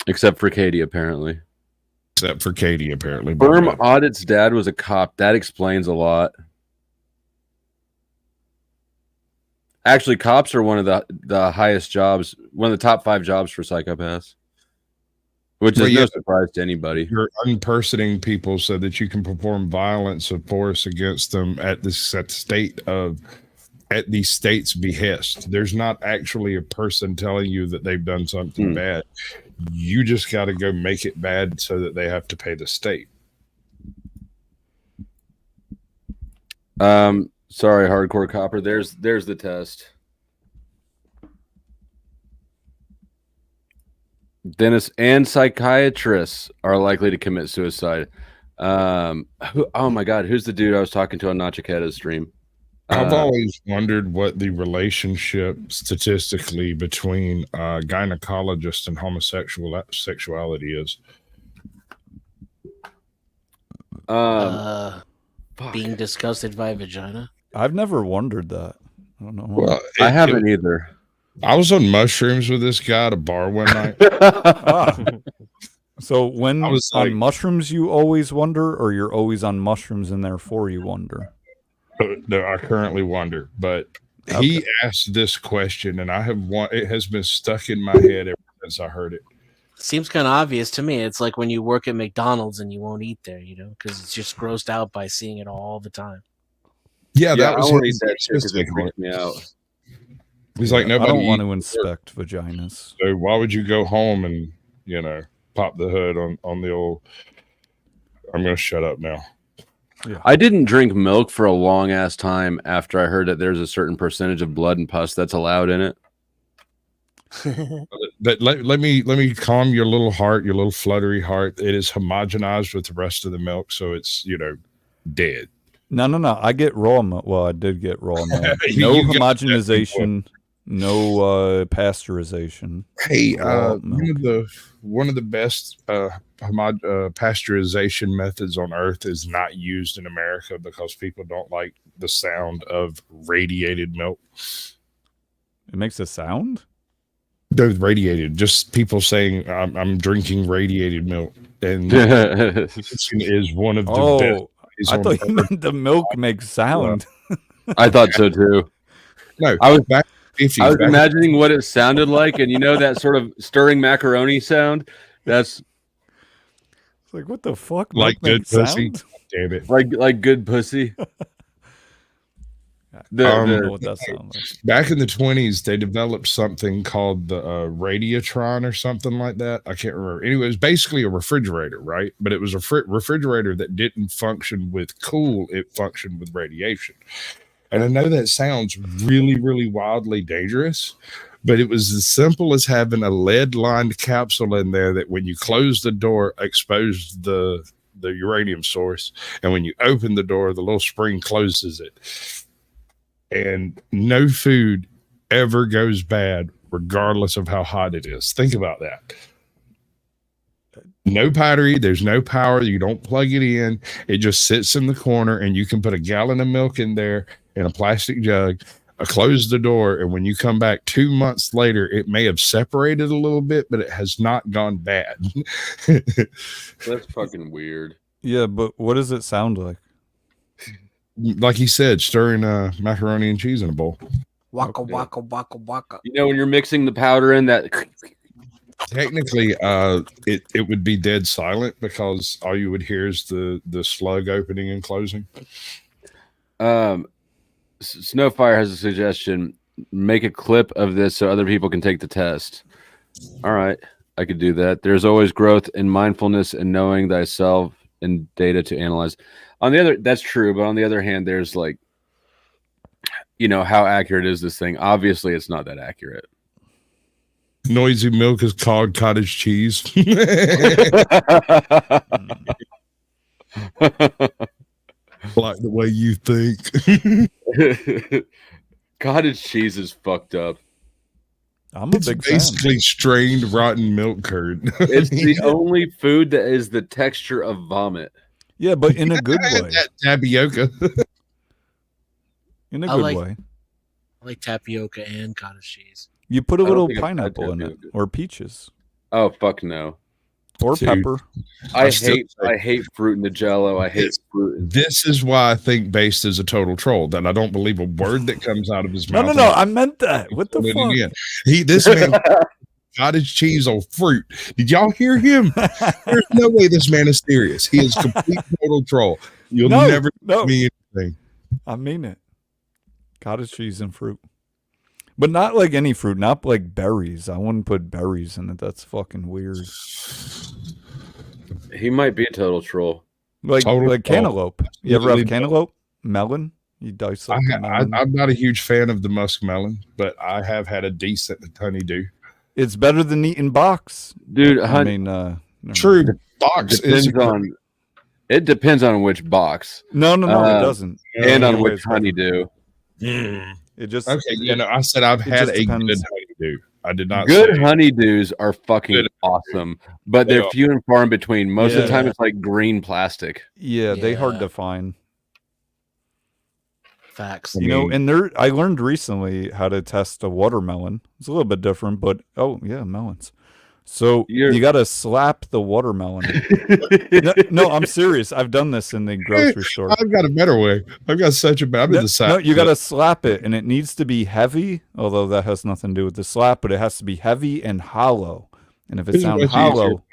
Except for Katie, apparently. Firm Audit's dad was a cop. That explains a lot. Actually, cops are one of the highest jobs, one of the top 5 jobs for psychopaths, which is no surprise to anybody. You're unpersoning people so that you can perform violence of force against them at the state's behest. There's not actually a person telling you that they've done something bad. You just got to go make it bad so that they have to pay the state. Sorry, hardcore copper. There's the test. Dentists and psychiatrists are likely to commit suicide. Oh my God, who's the dude I was talking to on Nachiketa's stream? I've always wondered what the relationship statistically between gynecologist and homosexuality is. Being disgusted by vagina. I've never wondered that. I don't know. Well, I haven't either. I was on mushrooms with this guy at a bar one night. So when I was on mushrooms, you always wonder, or you're always on mushrooms and therefore you wonder? No, I currently wonder, but he asked this question, and it has been stuck in my head ever since I heard it. Seems kind of obvious to me. It's like when you work at McDonald's and you won't eat there, because it's just grossed out by seeing it all the time. Yeah, that was his statistic. It freaked me out. He's like, nobody. I don't want to inspect vaginas. So why would you go home and pop the hood on the old? I'm going to shut up now. Yeah. I didn't drink milk for a long ass time after I heard that there's a certain percentage of blood and pus that's allowed in it. But let me calm your little heart, your little fluttery heart. It is homogenized with the rest of the milk, so it's dead. No. I get raw milk. Well, I did get raw milk. No homogenization. No pasteurization. Hey, Raw milk. one of the best pasteurization methods on Earth is not used in America because people don't like the sound of radiated milk. It makes a sound? They're radiated. Just people saying I'm drinking radiated milk, and is one of the best. I thought you meant the milk makes sound. I thought so too. No, I was imagining what it sounded like, and you know that sort of stirring macaroni sound. That's it's like, what the fuck? Like milk good pussy. sound? Damn it! Like good pussy. I don't know what that sounds like. Back in the 1920s, they developed something called the Radiatron or something like that. I can't remember. Anyway, it was basically a refrigerator, right? But it was a refrigerator that didn't function with cool. It functioned with radiation. And I know that sounds really, really wildly dangerous, but it was as simple as having a lead-lined capsule in there that when you close the door, exposed the uranium source. And when you open the door, the little spring closes it. And no food ever goes bad, regardless of how hot it is. Think about that. No battery, there's no power. You don't plug it in. It just sits in the corner, and you can put a gallon of milk in there in a plastic jug, close the door, and when you come back 2 months later, it may have separated a little bit, but it has not gone bad. That's fucking weird. Yeah, but what does it sound like? Like he said, stirring macaroni and cheese in a bowl. Waka waka waka waka. You know, when you're mixing the powder in that. Technically, it would be dead silent because all you would hear is the slug opening and closing. Snowfire has a suggestion. Make a clip of this so other people can take the test. All right, I could do that. There's always growth in mindfulness and knowing thyself and data to analyze. On the other, that's true, but on the other hand, there's like, you know, how accurate is this thing? Obviously, it's not that accurate. Noisy milk is called cottage cheese. Like the way you think. Cottage cheese is fucked up. I'm a big fan. Basically strained rotten milk curd. It's the only food that is the texture of vomit. Yeah, but in a good way. That tapioca. In a good way. I like tapioca and cottage cheese. You put a little pineapple in it, or peaches. Oh fuck no. Or pepper. I hate fruit in the Jello. I hate fruit. This is why I think Based is a total troll. That I don't believe a word that comes out of his mouth. No. I meant that. What the fuck? This man cottage cheese on fruit. Did y'all hear him? There's no way this man is serious. He is complete total troll. You'll never tell me anything. I mean it. Cottage cheese and fruit. But not like any fruit, not like berries. I wouldn't put berries in it. That's fucking weird. He might be a total troll. Like cantaloupe. You ever have cantaloupe? Melon? You dice like I'm not a huge fan of the muskmelon, but I have had a decent honeydew. It's better than eating box. Dude, true. Box it depends on which box. No, it doesn't. And on which honeydew. It just I said I've had a good honeydew. I did not. Good honeydews are fucking awesome, but they're few and far in between. Most of the time, it's like green plastic. Yeah, they hard to find. Facts. You know, and I learned recently how to test a watermelon. It's a little bit different, but melons. So you got to slap the watermelon. no, I'm serious. I've done this in the grocery store. I've got a better way. I've got such a bad. No, you got to slap it, and it needs to be heavy. Although that has nothing to do with the slap, but it has to be heavy and hollow. And if it sounds hollow,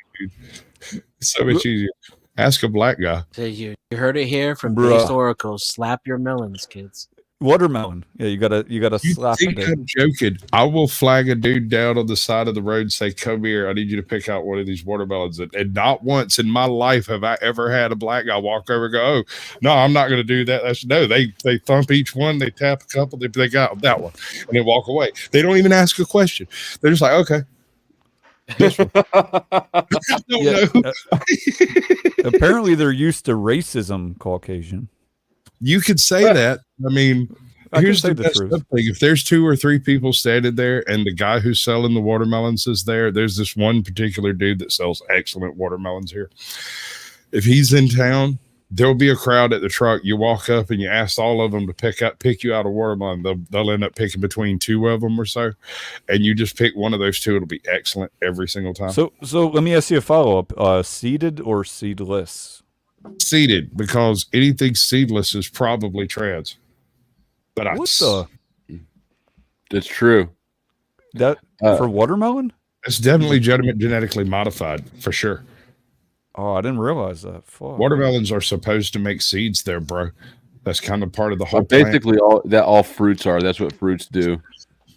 it's so much easier. Ask a black guy. So you heard it here from Based Oracles. Slap your melons, kids. Watermelon. Yeah, you gotta slap it. I'm joking. I will flag a dude down on the side of the road and say, "Come here, I need you to pick out one of these watermelons." And not once in my life have I ever had a black guy walk over and go, "Oh, no, I'm not going to do that." They thump each one, they tap a couple, they got that one, and they walk away. They don't even ask a question. They're just like, "Okay." Apparently, they're used to racism, Caucasian. You could say that. I mean, Here's the best thing. If there's 2 or 3 people standing there and the guy who's selling the watermelons is there's this one particular dude that sells excellent watermelons here. If he's in town, there'll be a crowd at the truck. You walk up and you ask all of them to pick you out a watermelon. They'll end up picking between 2 of them or so, and you just pick one of those 2. It'll be excellent every single time. So let me ask you a follow-up. Seeded or seedless? Seeded, because anything seedless is probably trans. But It's true. That for watermelon? It's definitely genetically modified for sure. Oh, I didn't realize that. Fuck. Watermelons are supposed to make seeds there, bro. That's kind of part of the whole basically all fruits are. That's what fruits do.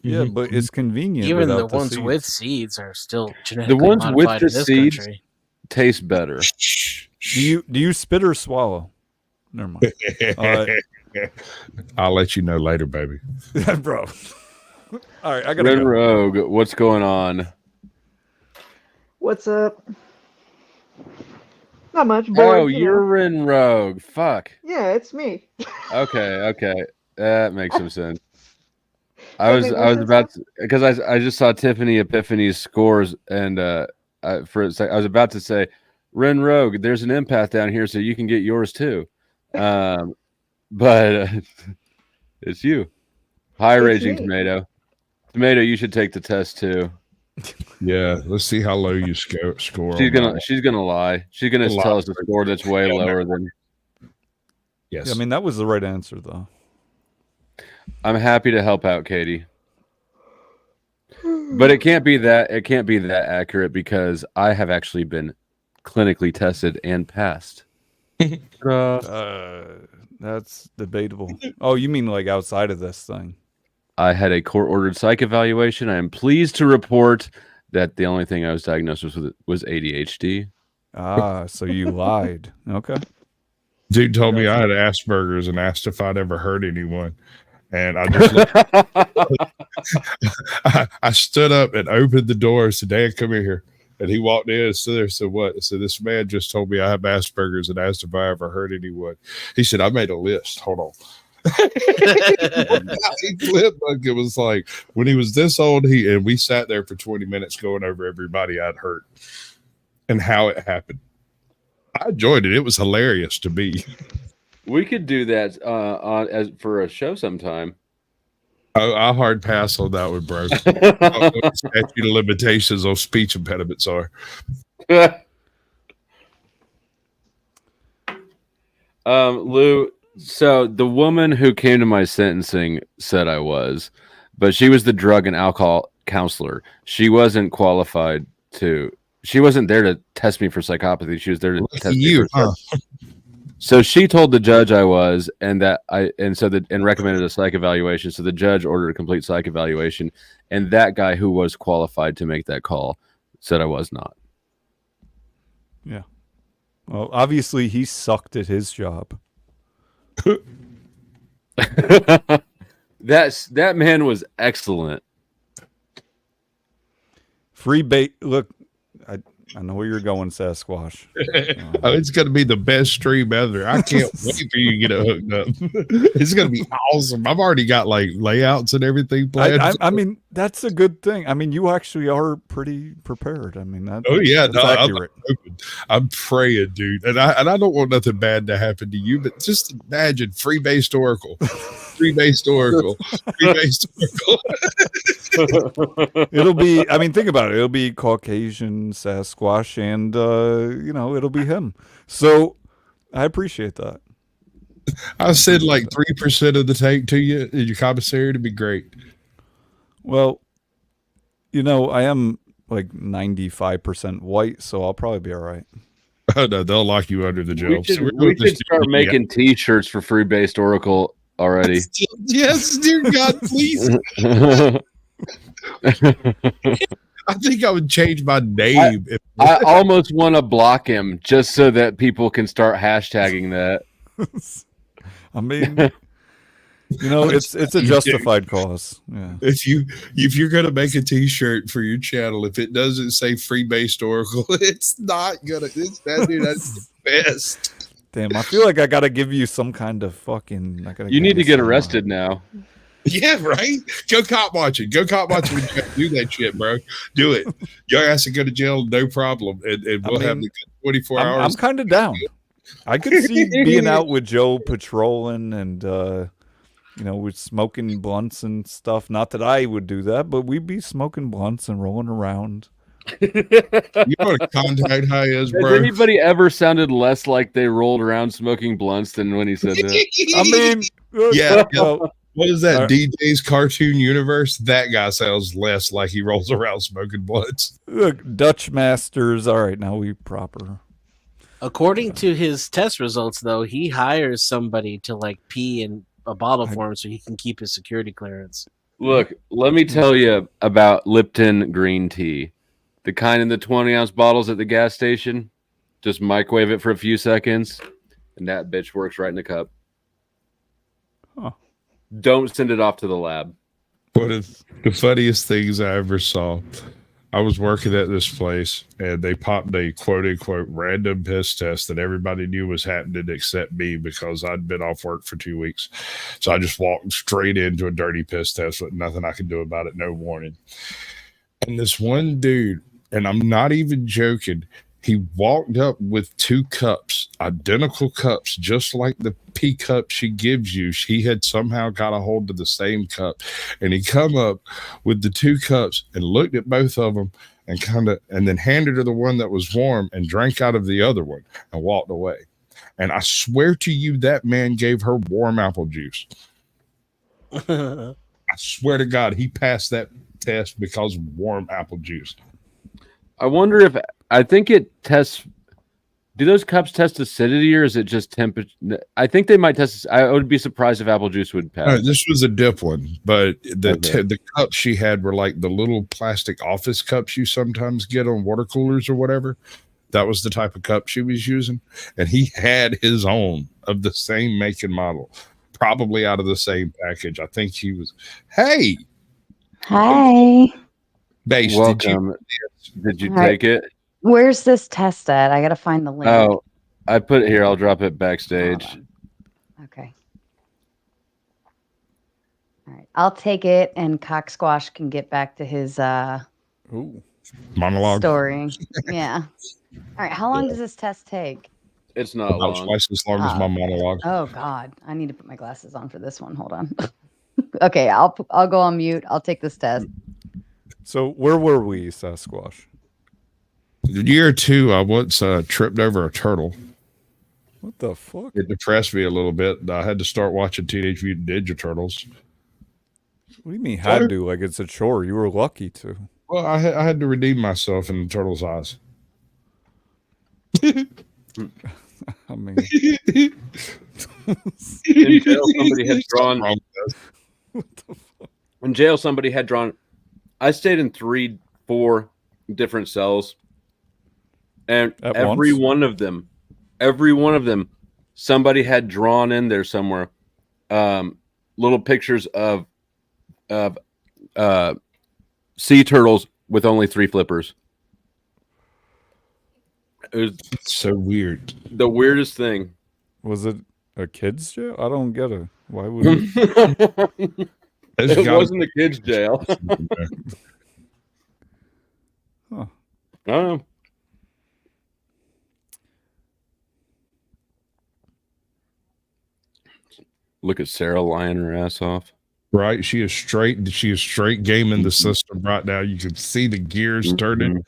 Yeah, but it's convenient. Even the ones seeds. with seeds are still genetically the ones with modified the in this seeds country. taste better. Do you spit or swallow? Never mind. I'll let you know later, baby. Bro. All right, I gotta Red go. Rogue, what's going on? What's up? Not much. Oh, Bored, you're Ren Rogue. Fuck. Yeah, it's me. Okay. That makes some sense. I was about to, because I just saw Tiffany Epiphany's scores, and for a sec, I was about to say, Ren Rogue, there's an empath down here, so you can get yours too. But it's you. Hi, It's Raging me. Tomato. Tomato, you should take the test too. Yeah, let's see how low you score. She's gonna lie. She's gonna tell us a score that's way lower than. Yes. Yeah, I mean, that was the right answer, though. I'm happy to help out, Katie. But it can't be that accurate because I have actually been clinically tested and passed. That's debatable. Oh, you mean like outside of this thing? I had a court-ordered psych evaluation. I am pleased to report that the only thing I was diagnosed with was ADHD. Ah, so you lied. Okay. Dude told me I had Asperger's and asked if I'd ever hurt anyone. And I just I stood up and opened the door and said, "Dan, come here." And he walked in and stood there and said, "What?" I said, "This man just told me I have Asperger's and asked if I ever hurt anyone." He said, "I made a list. Hold on." He flipped, like it was like when he was this old, and we sat there for 20 minutes going over everybody I'd hurt and how it happened. I enjoyed it. It was hilarious to me. We could do that for a show sometime. I hard pass on that one, bro. What statute of limitations on speech impediments are. Lou, so the woman who came to my sentencing said I was, but she was the drug and alcohol counselor. She wasn't qualified to. She wasn't there to test me for psychopathy. She was there to test me for. So she told the judge I was, and recommended a psych evaluation. So the judge ordered a complete psych evaluation, and that guy who was qualified to make that call said I was not. Yeah. Well, obviously he sucked at his job. That man was excellent. Free bait. Look, I know where you're going, Sasquatch. It's going to be the best stream ever. I can't wait for you to get it hooked up. It's going to be awesome. I've already got like layouts and everything planned. I mean, that's a good thing. I mean, you actually are pretty prepared. I mean, that's accurate. I'm praying, dude. And I don't want nothing bad to happen to you, but just imagine free-based Oracle. Free-based Oracle. Free-based Oracle. It'll be, I mean, think about it. It'll be Caucasian Sasquatch, and it'll be him. So I appreciate that. I said like 3% of the tank to you in your commissary to be great. Well, I am like 95% white, so I'll probably be all right. Oh no, they'll lock you under the jail. We should start making T-shirts for free-based Oracle already. Yes, dear God, please. I think I would change my name. I almost want to block him just so that people can start hashtagging that. I mean, it's a justified cause. Yeah. If you're gonna make a T-shirt for your channel, if it doesn't say free-based Oracle, it's not gonna. It's that dude. That's the best. Damn, I feel like I gotta give you some kind of fucking. You need to get arrested now. Yeah, right. Go cop watching. Go cop watching. Do that shit, bro. Do it. Your ass will go to jail, no problem, and we'll have the 24 hours. I'm kind of down. I could see being out with Joe patrolling and with smoking blunts and stuff. Not that I would do that, but we'd be smoking blunts and rolling around. You know what a contact high is, bro? Has anybody ever sounded less like they rolled around smoking blunts than when he said that? I mean, yeah. What is that? DJ's Cartoon Universe? That guy sounds less like he rolls around smoking blunts. Look, Dutch Masters. All right, now we proper. According to his test results, though, he hires somebody to pee in a bottle for him so he can keep his security clearance. Look, let me tell you about Lipton green tea. The kind in the 20-ounce bottles at the gas station. Just microwave it for a few seconds, and that bitch works right in the cup. Huh. Don't send it off to the lab. One of the funniest things I ever saw. I was working at this place, and they popped a quote-unquote random piss test that everybody knew was happening except me because I'd been off work for 2 weeks. So I just walked straight into a dirty piss test with nothing I could do about it, no warning. And this one dude, and I'm not even joking, he walked up with 2 cups, identical cups, just like the pee cup she gives you. He had somehow got a hold of the same cup, and he come up with the 2 cups and looked at both of them and then handed her the one that was warm and drank out of the other one and walked away. And I swear to you, that man gave her warm apple juice. I swear to God, he passed that test because of warm apple juice. I wonder if I think it tests. Do those cups test acidity or is it just temperature? I think they might test. I would be surprised if apple juice would pass. No, this was a dip one, but the cups she had were like the little plastic office cups you sometimes get on water coolers or whatever. That was the type of cup she was using, and he had his own of the same make and model, probably out of the same package. I think he was. Hey, hi, Base. Welcome. Did you take it? Where's this test at? I gotta find the link. Oh, I put it here. I'll drop it backstage. Okay. All right. I'll take it, and Cock Squash can get back to his monologue story. Yeah. All right. How long does this test take? It's not long. Twice as long as my monologue. Oh God, I need to put my glasses on for this one. Hold on. Okay, I'll go on mute. I'll take this test. So where were we, Sasquatch? Year 2, I once tripped over a turtle. What the fuck? It depressed me a little bit. I had to start watching Teenage Mutant Ninja Turtles. What do you mean had to? Like it's a chore. You were lucky to. Well, I had to redeem myself in the turtle's eyes. I mean, in jail, somebody had drawn. In jail, somebody had drawn. I stayed in 3-4 different cells, and every one of them, somebody had drawn in there somewhere, little pictures of sea turtles with only 3 flippers. It was so weird. The weirdest thing. Was it a kid's jail? I don't get it. Why would it wasn't a kid's jail. Huh. I don't know. Look at Sarah lying her ass off. Right, she is straight gaming the system right now. You can see the gears turning.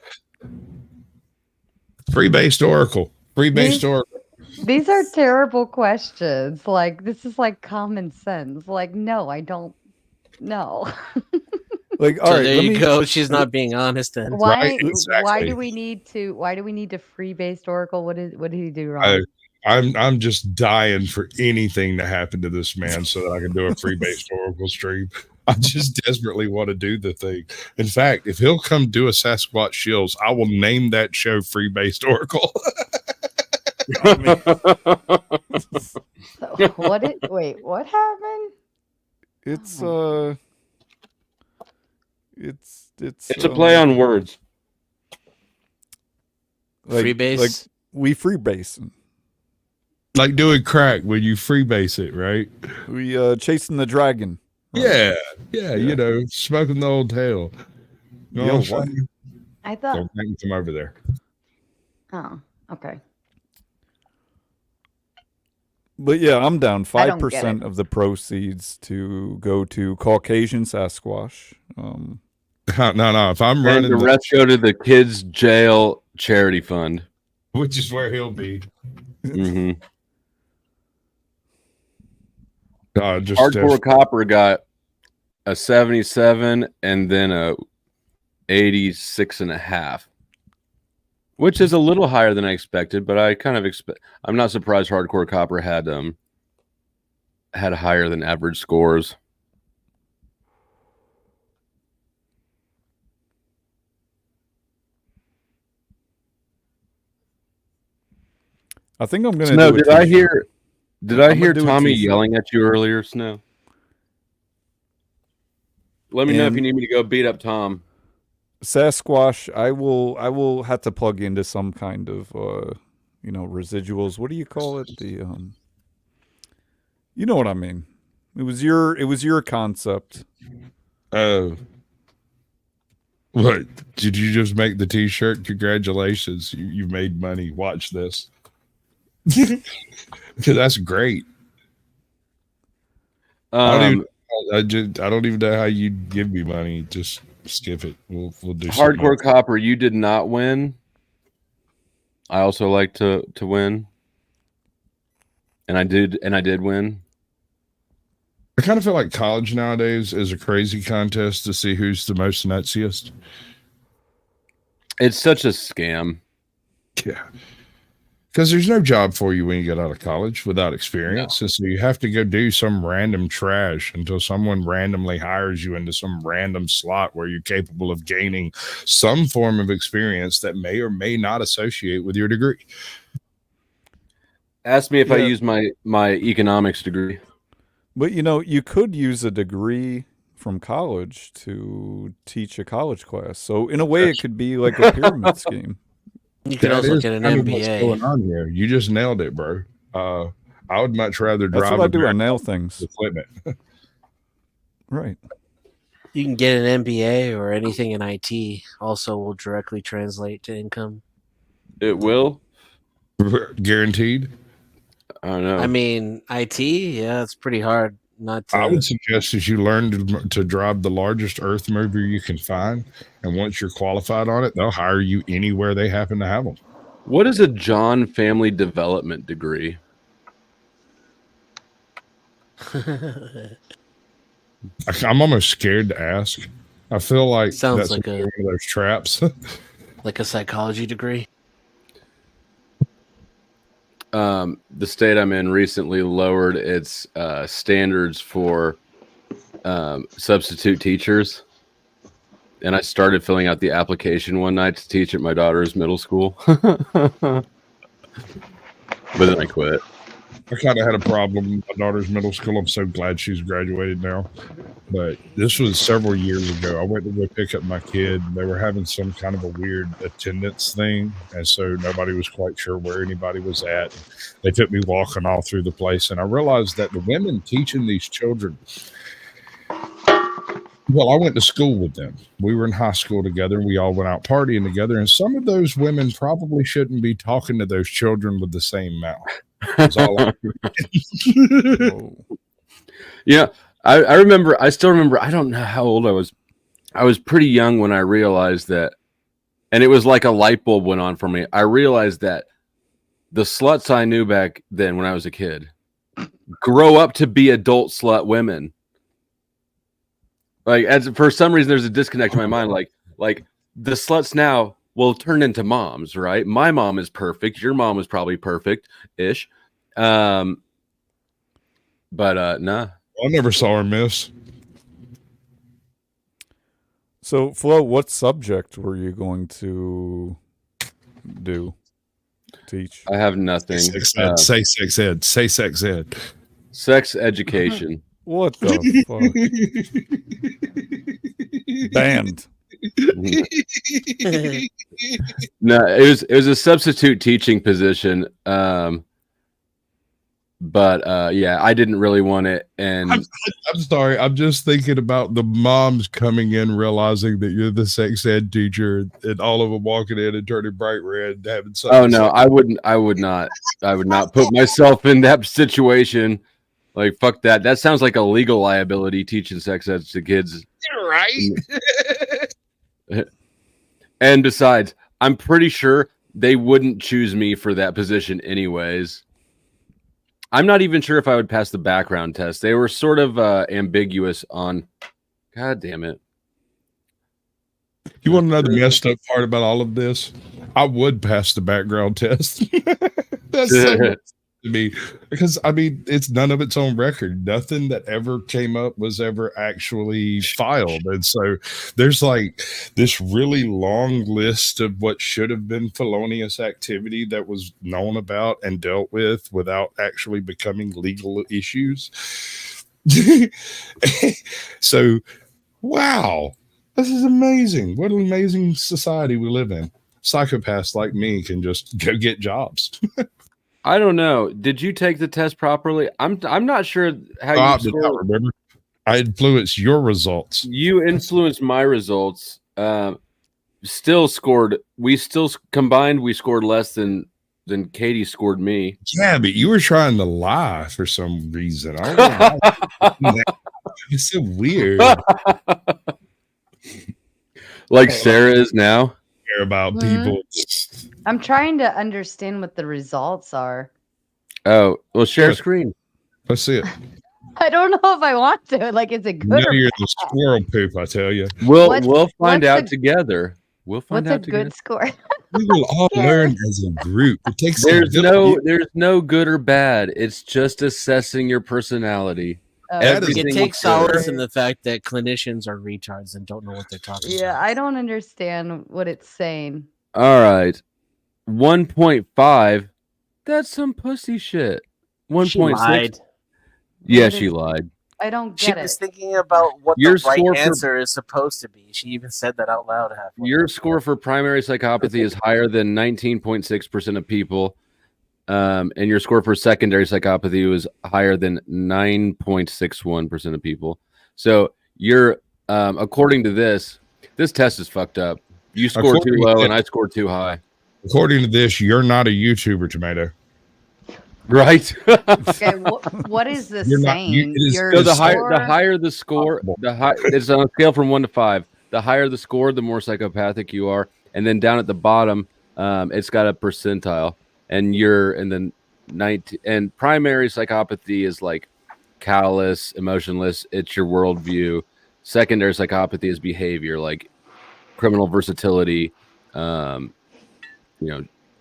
Free-based Oracle. Oracle. These are terrible questions. Like, this is like common sense. Like, no, I don't know. Like, all so right, there you go. She's not being honest then. Why? Right, exactly. Why do we need to free-based Oracle? What did he do wrong? I'm just dying for anything to happen to this man so that I can do a free-based Oracle stream. I just desperately want to do the thing. In fact, if he'll come do a Sasquatch Shields, I will name that show Free-Based Oracle. So what happened? It's It's a play on words. Like, Freebase? Like we freebasing. Like doing crack when you freebase it, right? We chasing the dragon. Right? Yeah, you know, smoking the old tail. You know what? I thought. Don't make me come over there. Oh, okay. But yeah, I'm down. I don't get 5% it. of the proceeds to go to Caucasian Sasquatch. No. If I'm And running the rest go to the kids' jail charity fund, which is where he'll be. Mm-hmm. Just Hardcore Copper got a 77 and then a 86.5, which is a little higher than I expected, but I kind of I'm not surprised Hardcore Copper had higher than average scores. I think I'm going to Snow, do a did I t-shirt. hear Tommy yelling at you earlier, Snow? Let me know if you need me to go beat up Tom. Sasquatch, I will have to plug into some kind of residuals. What do you call it? The you know what I mean. It was your concept. Oh. What? Did you just make the t-shirt? Congratulations. You made money. Watch this. That's great. I don't even know how you'd give me money. Just skip it. We'll do Hardcore Copper, you did not win. I also like to win. And I did win. I kind of feel like college nowadays is a crazy contest to see who's the most nutsiest. It's such a scam. Yeah. Because there's no job for you when you get out of college without experience. No. And so you have to go do some random trash until someone randomly hires you into some random slot where you're capable of gaining some form of experience that may or may not associate with your degree. Ask me if I use my economics degree. But you could use a degree from college to teach a college class. So in a way, it could be like a pyramid scheme. You can also get an MBA. What's going on here? You just nailed it, bro. I would much rather drive. That's what I do. I nail things. Equipment. Right. You can get an MBA or anything in IT. Also, will directly translate to income. It will. Guaranteed. I don't know. I mean, IT. Yeah, it's pretty hard. Not to... I would suggest that you learn to drive the largest earth mover you can find, and once you're qualified on it, they'll hire you anywhere they happen to have them. What is a John Family Development degree? I'm almost scared to ask. I feel like sounds that's like one of those traps. Like a psychology degree. The state I'm in recently lowered its standards for substitute teachers, and I started filling out the application one night to teach at my daughter's middle school. But then I quit. I kind of had a problem with my daughter's middle school. I'm so glad she's graduated now. But this was several years ago. I went to go pick up my kid. They were having some kind of a weird attendance thing. And so nobody was quite sure where anybody was at. They took me walking all through the place. And I realized that the women teaching these children, well, I went to school with them. We were in high school together. We all went out partying together. And some of those women probably shouldn't be talking to those children with the same mouth. Yeah, I still remember, I don't know how old I was. I was pretty young when I realized that, and it was like a light bulb went on for me. I realized that the sluts I knew back then when I was a kid grow up to be adult slut women. Like, for some reason, there's a disconnect in my mind. Like the sluts now will turn into moms, right? My mom is perfect. Your mom is probably perfect-ish. But nah. I never saw her miss. So, Flo, what subject were you going to teach? I have nothing. Sex ed. Say sex ed. Say sex ed. Sex education. What the fuck? Banned. No, it was a substitute teaching position. But yeah, I didn't really want it. And I'm sorry. I'm just thinking about the moms coming in, realizing that you're the sex ed teacher, and all of them walking in and turning bright red, and having something. Oh no, I would not put myself in that situation. Like, fuck that. That sounds like a legal liability, teaching sex ed to kids. You're right. And besides, I'm pretty sure they wouldn't choose me for that position anyways. I'm not even sure if I would pass the background test. They were sort of ambiguous on. God damn it. You want to know the messed up part about all of this? I would pass the background test. That's so much to me, because I mean, it's none of its own record. Nothing that ever came up was ever actually filed, and so there's like this really long list of what should have been felonious activity that was known about and dealt with without actually becoming legal issues. So, wow. This is amazing. What an amazing society we live in. Psychopaths like me can just go get jobs. I don't know. Did you take the test properly? I'm not sure how you scored. Remember. I influenced your results. You influenced my results. Still scored. We still combined. We scored less than Katie scored me. Yeah, but you were trying to lie for some reason. I don't know. It's so weird. Like Sarah is now. Care about people. I'm trying to understand what the results are. Oh, well, share screen. Let's see it. I don't know if I want to. Like, is it good? You're the squirrel poop, I tell you. We'll find out together. We'll find out together. What's a good score? We will all learn as a group. It takes there's no good or bad. It's just assessing your personality. It takes solace in the fact that clinicians are retards and don't know what they're talking about. Yeah, I don't understand what it's saying. All right. 1.5. That's some pussy shit. 1.6. Yeah, she lied. I don't get she it. was thinking about what Your the right score answer is supposed to be. She even said that out loud halfway. Your score for primary psychopathy is higher than 19.6% of people. And your score for secondary psychopathy was higher than 9.61% of people. So you're, according to this test is fucked up. You scored too low and I scored too high. According to this, you're not a YouTuber, Tomato. Right? Okay, what is this saying? So the higher the score, it's on a scale from 1 to 5. The higher the score, the more psychopathic you are. And then down at the bottom, it's got a percentile. And you're in the 19, and primary psychopathy is like callous, emotionless. It's your worldview. Secondary psychopathy is behavior, like criminal versatility.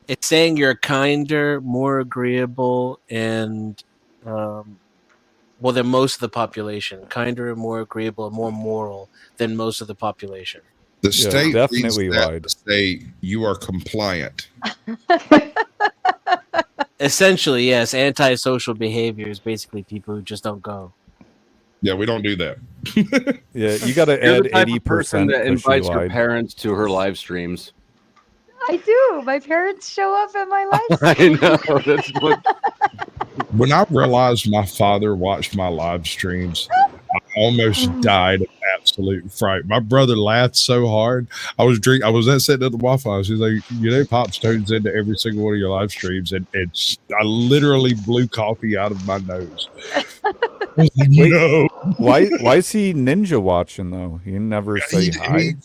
It's saying you're kinder, more agreeable, and than most of the population. Kinder and more agreeable and more moral than most of the population. The state definitely lied. Say you are compliant. Essentially, yes. Antisocial behavior is basically people who just don't go. Yeah, we don't do that. Yeah, you got to add 80% that invites her parents to her live streams. I do. My parents show up at my live I know. That's what. When I realized my father watched my live streams, I almost died of absolute fright. My brother laughed so hard. I was sitting at the Waffle House. He's like, Pops tunes into every single one of your live streams, and I literally blew coffee out of my nose. No. Why is he ninja watching though? He never say hi.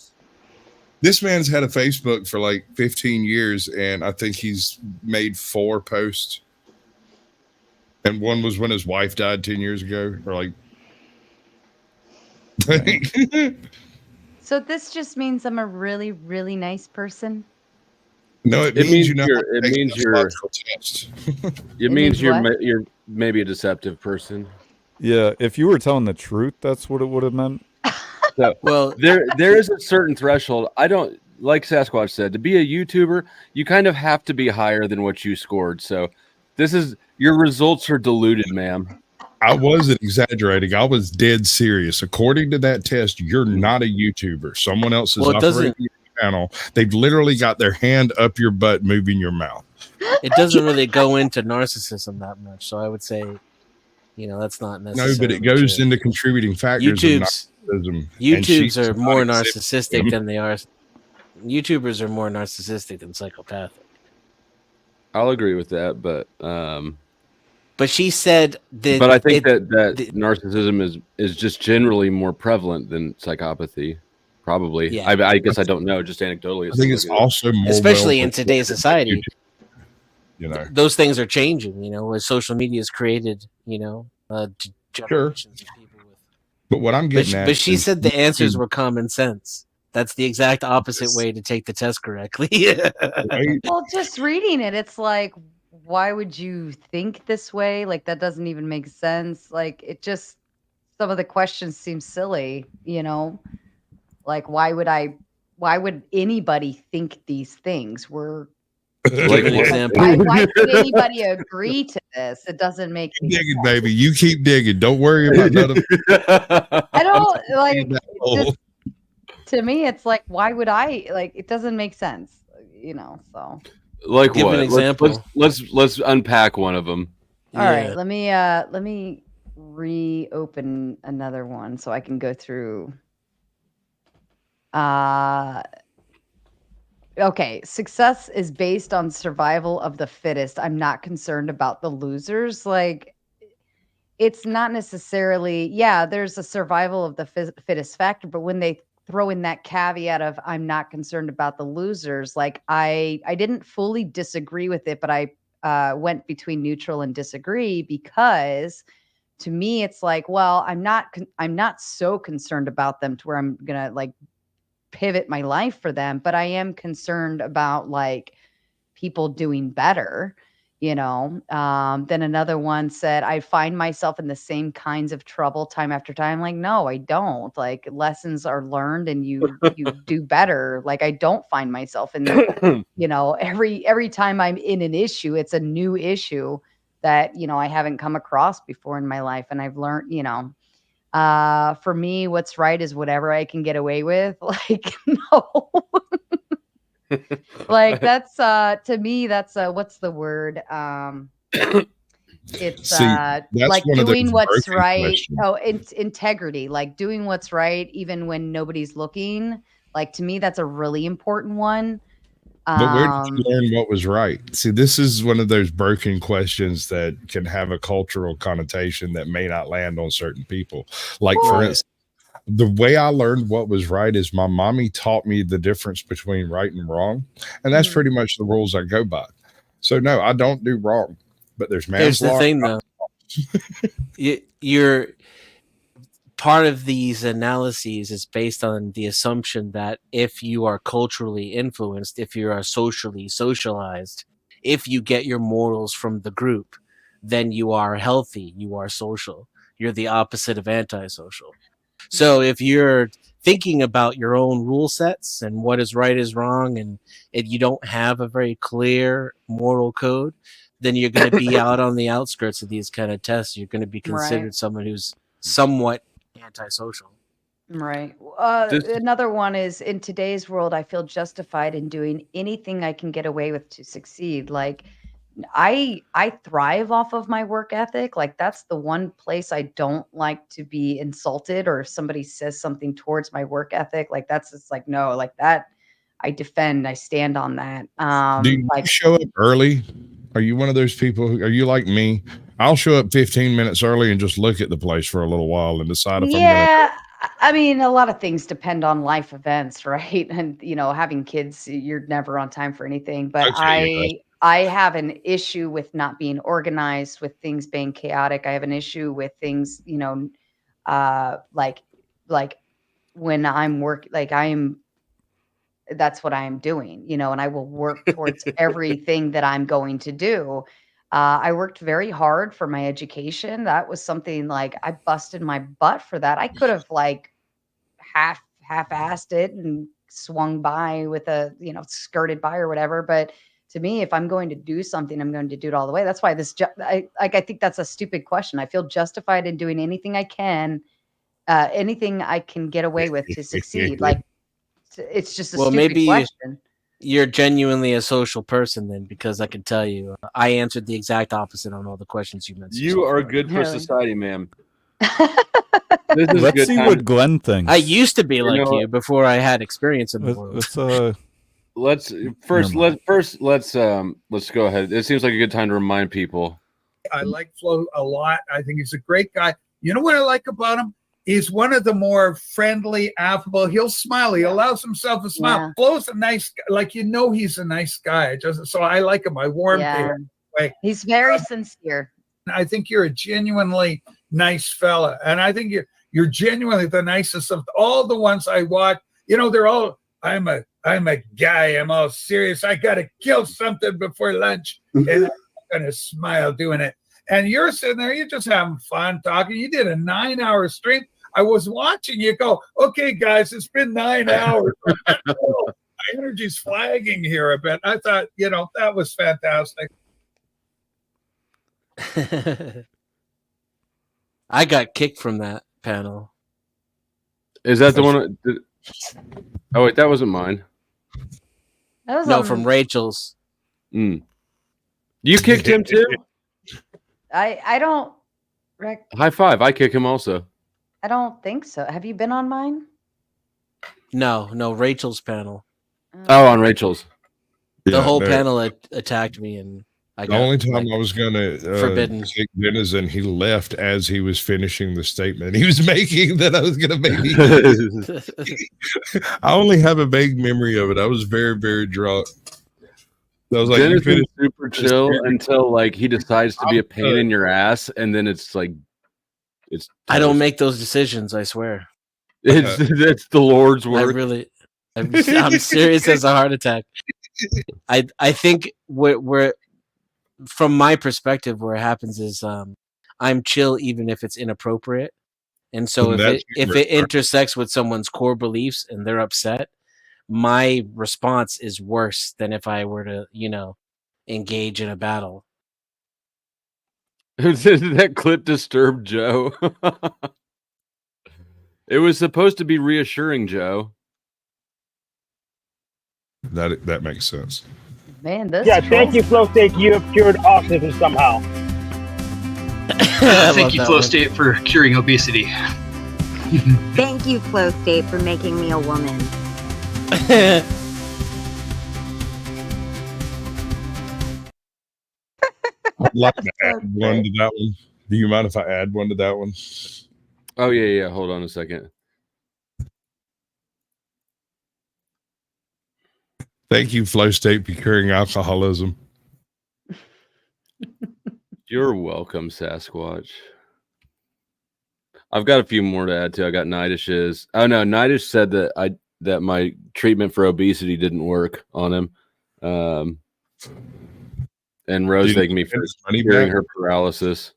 This man's had a Facebook for like 15 years, and I think he's made 4 posts. And one was when his wife died 10 years ago, or like. So this just means I'm a really, really nice person. No, it means you're maybe a deceptive person. Yeah, if you were telling the truth, that's what it would have meant. So, well, there is a certain threshold. I don't, like Sasquatch said, to be a YouTuber, you kind of have to be higher than what you scored. So your results are diluted, ma'am. I wasn't exaggerating. I was dead serious. According to that test, you're not a YouTuber. Someone else is operating your channel. They've literally got their hand up your butt, moving your mouth. It doesn't really go into narcissism that much, so I would say, that's not necessarily No, but it goes true. into contributing factors of narcissism. YouTubes are more narcissistic than they are. YouTubers are more narcissistic than psychopathic. I'll agree with that, but she said that. But I think that narcissism is just generally more prevalent than psychopathy. Probably. Yeah. I guess I don't know. Just anecdotally. I think it's also more, especially in today's society. Those things are changing. As social media has created, generations of people with. But what I'm getting at, but she said the answers were common sense. That's the exact opposite way to take the test correctly. Well, just reading it, it's like, why would you think this way? Like, that doesn't even make sense. Like, some of the questions seem silly, Like, why would anybody think these things? Like an example. Why would anybody agree to this? It doesn't make any sense. Digging, baby. You keep digging. Don't worry about none of it. I don't like. To me, it's like, why would I? Like, it doesn't make sense, So, like, give what? An example. Let's unpack one of them. All right, let me reopen another one so I can go through. Okay, success is based on survival of the fittest. I'm not concerned about the losers. Like, it's not necessarily, there's a survival of the fittest factor, but when they throw in that caveat of I'm not concerned about the losers, like I didn't fully disagree with it, but I went between neutral and disagree, because to me it's like, well, I'm not so concerned about them to where I'm gonna like pivot my life for them, but I am concerned about like people doing better, Then another one said, I find myself in the same kinds of trouble time after time. Like, no, I don't. Like, lessons are learned and you do better. Like, I don't find myself in every time I'm in an issue, it's a new issue that I haven't come across before in my life, and I've learned, for me, what's right is whatever I can get away with. Like, no. Like, that's to me, that's what's the word? It's like doing what's right. Questions. Oh, it's integrity, like doing what's right even when nobody's looking. Like, to me, that's a really important one. But where did you learn what was right? See, this is one of those broken questions that can have a cultural connotation that may not land on certain people. Like, for instance, the way I learned what was right is my mommy taught me the difference between right and wrong. And that's pretty much the rules I go by. So no, I don't do wrong, but there's manslaughter. Here's the thing though. You're part of these analyses is based on the assumption that if you are culturally influenced, if you are socially socialized, if you get your morals from the group, then you are healthy, you are social. You're the opposite of antisocial. So if you're thinking about your own rule sets and what is right is wrong, and if you don't have a very clear moral code, then you're going to be out on the outskirts of these kind of tests. You're going to be considered someone who's somewhat antisocial. Right. Another one is, in today's world, I feel justified in doing anything I can get away with to succeed. Like, I thrive off of my work ethic. Like, that's the one place I don't like to be insulted, or if somebody says something towards my work ethic, like, that's just like, no, like that I defend, I stand on that. Do you show up early? Are you one of those people are you like me? I'll show up 15 minutes early and just look at the place for a little while and decide if I'm gonna. I mean, a lot of things depend on life events, right? And having kids, you're never on time for anything. But I have an issue with not being organized, with things being chaotic. I have an issue with things, like when I'm working, like that's what I am doing, and I will work towards everything that I'm going to do. I worked very hard for my education. That was something, like, I busted my butt for that. I could have like half-assed it and swung by with skirted by or whatever. But to me, if I'm going to do something, I'm going to do it all the way. That's why I think that's a stupid question. I feel justified in doing anything I can, anything I can get away with to succeed. Like, it's just a stupid question. You're genuinely a social person then, because I can tell you, I answered the exact opposite on all the questions you mentioned. You are good for society, ma'am. This is a Let's good see time. what Glenn thinks. I used to be like know you before I had experience in the world. Let's let's go ahead. It seems like a good time to remind people. I like Flo a lot. I think he's a great guy. You know what I like about him? He's one of the more friendly, affable. He'll smile. He allows himself to smile. Yeah. Flo's a nice guy. Like, he's a nice guy. So I like him. I warm to him. Like, he's very sincere. I think you're a genuinely nice fella. And I think you're genuinely the nicest of all the ones I watch. They're all, I'm a guy. I'm all serious. I got to kill something before lunch. And I'm going to smile doing it. And you're sitting there, you're just having fun talking. You did a 9-hour stream. I was watching you go, okay, guys, it's been 9 hours. My energy's flagging here a bit. I thought, that was fantastic. I got kicked from that panel. Is that the one? Oh, wait, that wasn't mine. That was no, from Rachel's. You kicked him too? I don't. High five. I kick him also. I don't think so. Have you been on mine? No, Rachel's panel. Oh, on Rachel's. The whole panel attacked me, and the only time I was going to forbidden take Denizen, he left as he was finishing the statement he was making that I was going to make. I only have a vague memory of it. I was very, very drunk. I was like, Dennis is super chill until like he decides to be a pain in your ass, and then it's like it's. I don't make those decisions. I swear. It's the Lord's work. I'm serious as a heart attack. I think where from my perspective, where it happens is I'm chill even if it's inappropriate, and so if it intersects with someone's core beliefs and they're upset, my response is worse than if I were to, engage in a battle. That clip disturbed Joe. It was supposed to be reassuring, Joe. That makes sense. Man, this. Yeah, thank you, Flow State. You have cured autism somehow. Thank you, Flow State, for curing obesity. Thank you, Flow State, for making me a woman. I'd like to add one to that one. Do you mind if I add one to that one? Oh, yeah. Hold on a second. Thank you, Flow State, for curing alcoholism. You're welcome, Sasquatch. I've got a few more to add too. I got Nidish's. Oh no, Nidish said that my treatment for obesity didn't work on him. And Rose thanked me for curing her paralysis.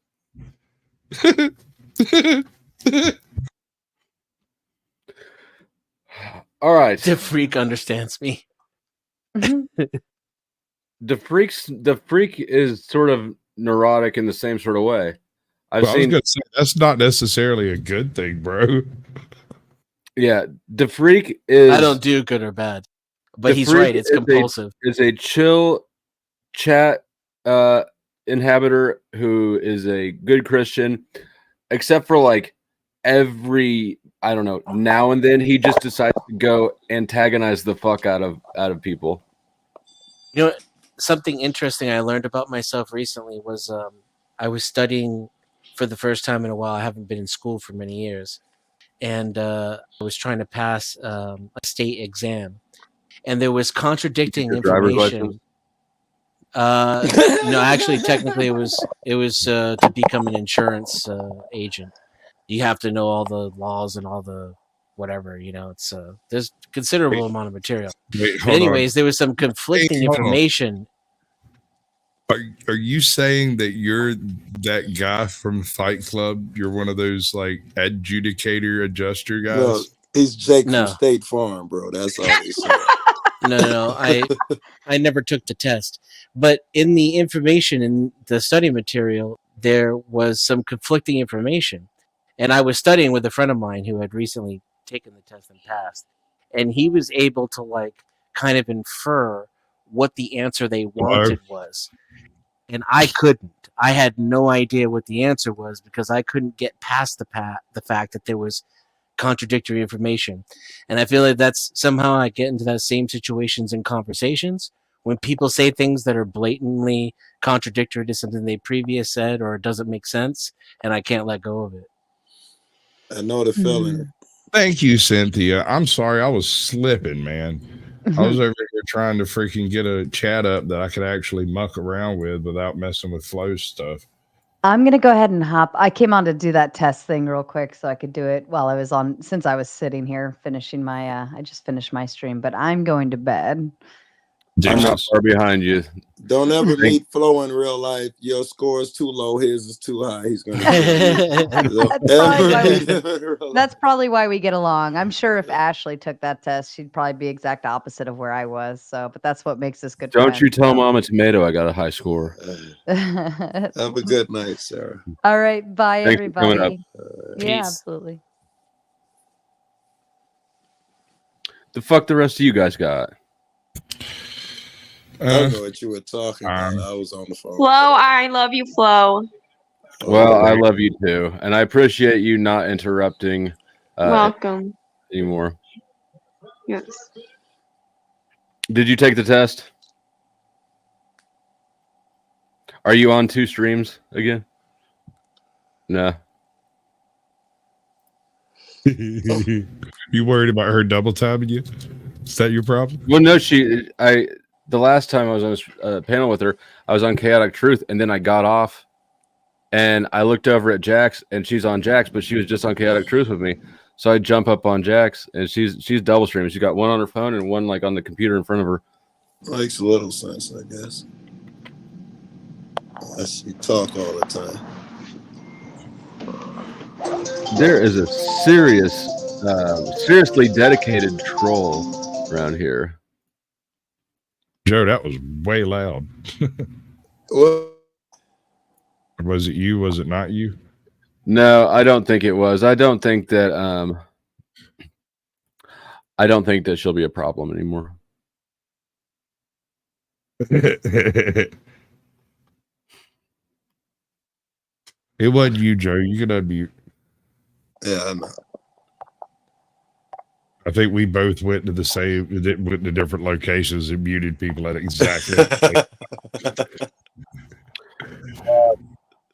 All right. The freak understands me. The freak is sort of neurotic in the same sort of way. I was gonna say that's not necessarily a good thing, bro. Yeah, the freak is. I don't do good or bad, but he's right. It's compulsive. It's a chill chat inhabitor who is a good Christian, except for like I don't know, now and then he just decides to go antagonize the fuck out of people. You know, something interesting I learned about myself recently was I was studying for the first time in a while. I haven't been in school for many years. And I was trying to pass a state exam. And there was contradicting information. No, actually, technically, it was to become an insurance agent. You have to know all the laws and all the whatever, it's there's considerable amount of material. Anyways, there was some conflicting information. Are you saying that you're that guy from Fight Club? You're one of those like adjudicator adjuster guys? No, he's Jake from State Farm, bro. That's all he's saying. No. I never took the test. But in the information in the study material, there was some conflicting information. And I was studying with a friend of mine who had recently taken the test and passed. And he was able to kind of infer what the answer they wanted was. And I couldn't. I had no idea what the answer was because I couldn't get past the fact that there was contradictory information. And I feel like that's somehow I get into that same situations in conversations when people say things that are blatantly contradictory to something they previously said or it doesn't make sense, and I can't let go of it. I know the feeling. Thank you, Cynthia. I'm sorry. I was slipping, man. I was over here trying to freaking get a chat up that I could actually muck around with without messing with Flo's stuff. I'm going to go ahead and hop. I came on to do that test thing real quick so I could do it while I was on, since I was sitting here finishing my, I just finished my stream, but I'm going to bed. I'm not far behind you. Don't ever meet Flo in real life. Your score is too low. His is too high. He's going to. That's probably why we get along. I'm sure if Ashley took that test, she'd probably be exact opposite of where I was. So, but that's what makes us good. Don't you tell Mama Tomato I got a high score. Have a good night, Sarah. All right. Bye, Thanks for coming everybody. up. Yeah, Peace. absolutely. The fuck the rest of you guys got? I don't know what you were talking about. I was on the phone. Flo, I love you, Flo. Well, I love you too, and I appreciate you not interrupting. Welcome. Anymore. Yes. Did you take the test? Are you on 2 streams again? No. You worried about her double tabbing you? Is that your problem? Well, no, the last time I was on a panel with her, I was on Chaotic Truth, and then I got off, and I looked over at Jax, and she's on Jax, but she was just on Chaotic Truth with me. So I jump up on Jax, and she's double streaming. She's got one on her phone and one like on the computer in front of her. Makes a little sense, I guess. She talk all the time. There is a seriously dedicated troll around here. Joe, that was way loud. What? Was it you? Was it not you? No, I don't think it was. I don't think that she'll be a problem anymore. It wasn't you, Joe. You can unmute. Yeah, I know. I think we both went to went to different locations and muted people at exactly.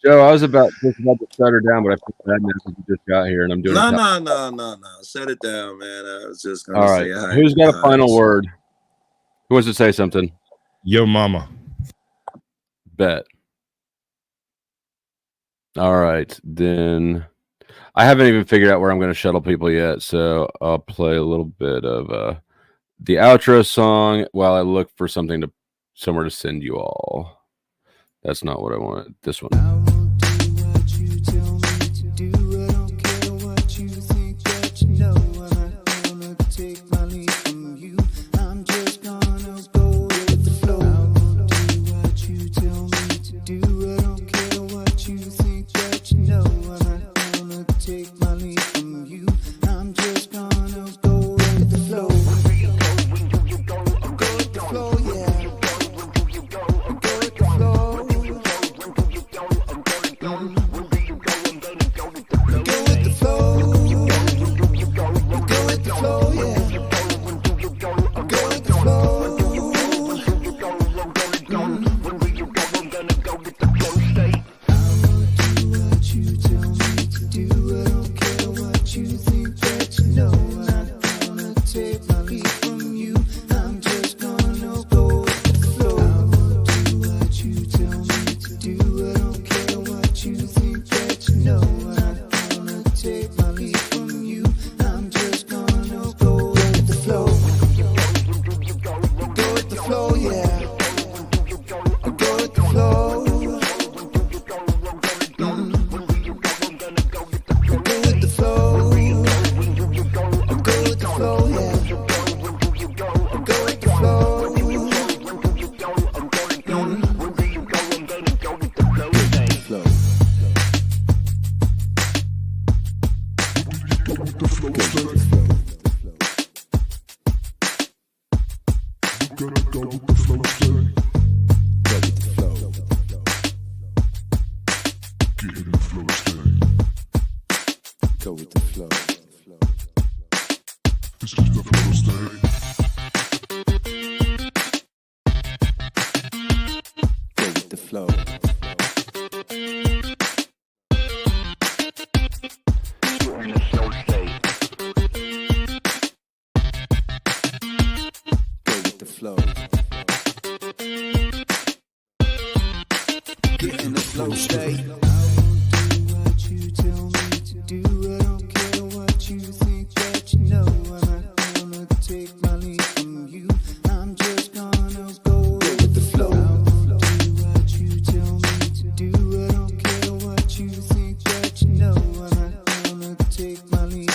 Joe, I was about to shut her down, but I put that now because you just got here and I'm doing No. Set it down, man. I was just going to say hi. Who's got a final word? Who wants to say something? Yo, mama. Bet. All right, then. I haven't even figured out where I'm going to shuttle people yet, so I'll play a little bit of the outro song while I look for somewhere to send you all. That's not what I wanted. This one. Go with the flow. This is the flow state. Go with the flow. You're in a flow state. Go with the flow. Get in the flow state. Do I don't care what you think, but you know I'm not gonna take my lead from you. I'm just gonna go with the flow. Do what you tell me to do. I don't care what you think, but you know I'm not gonna take my lead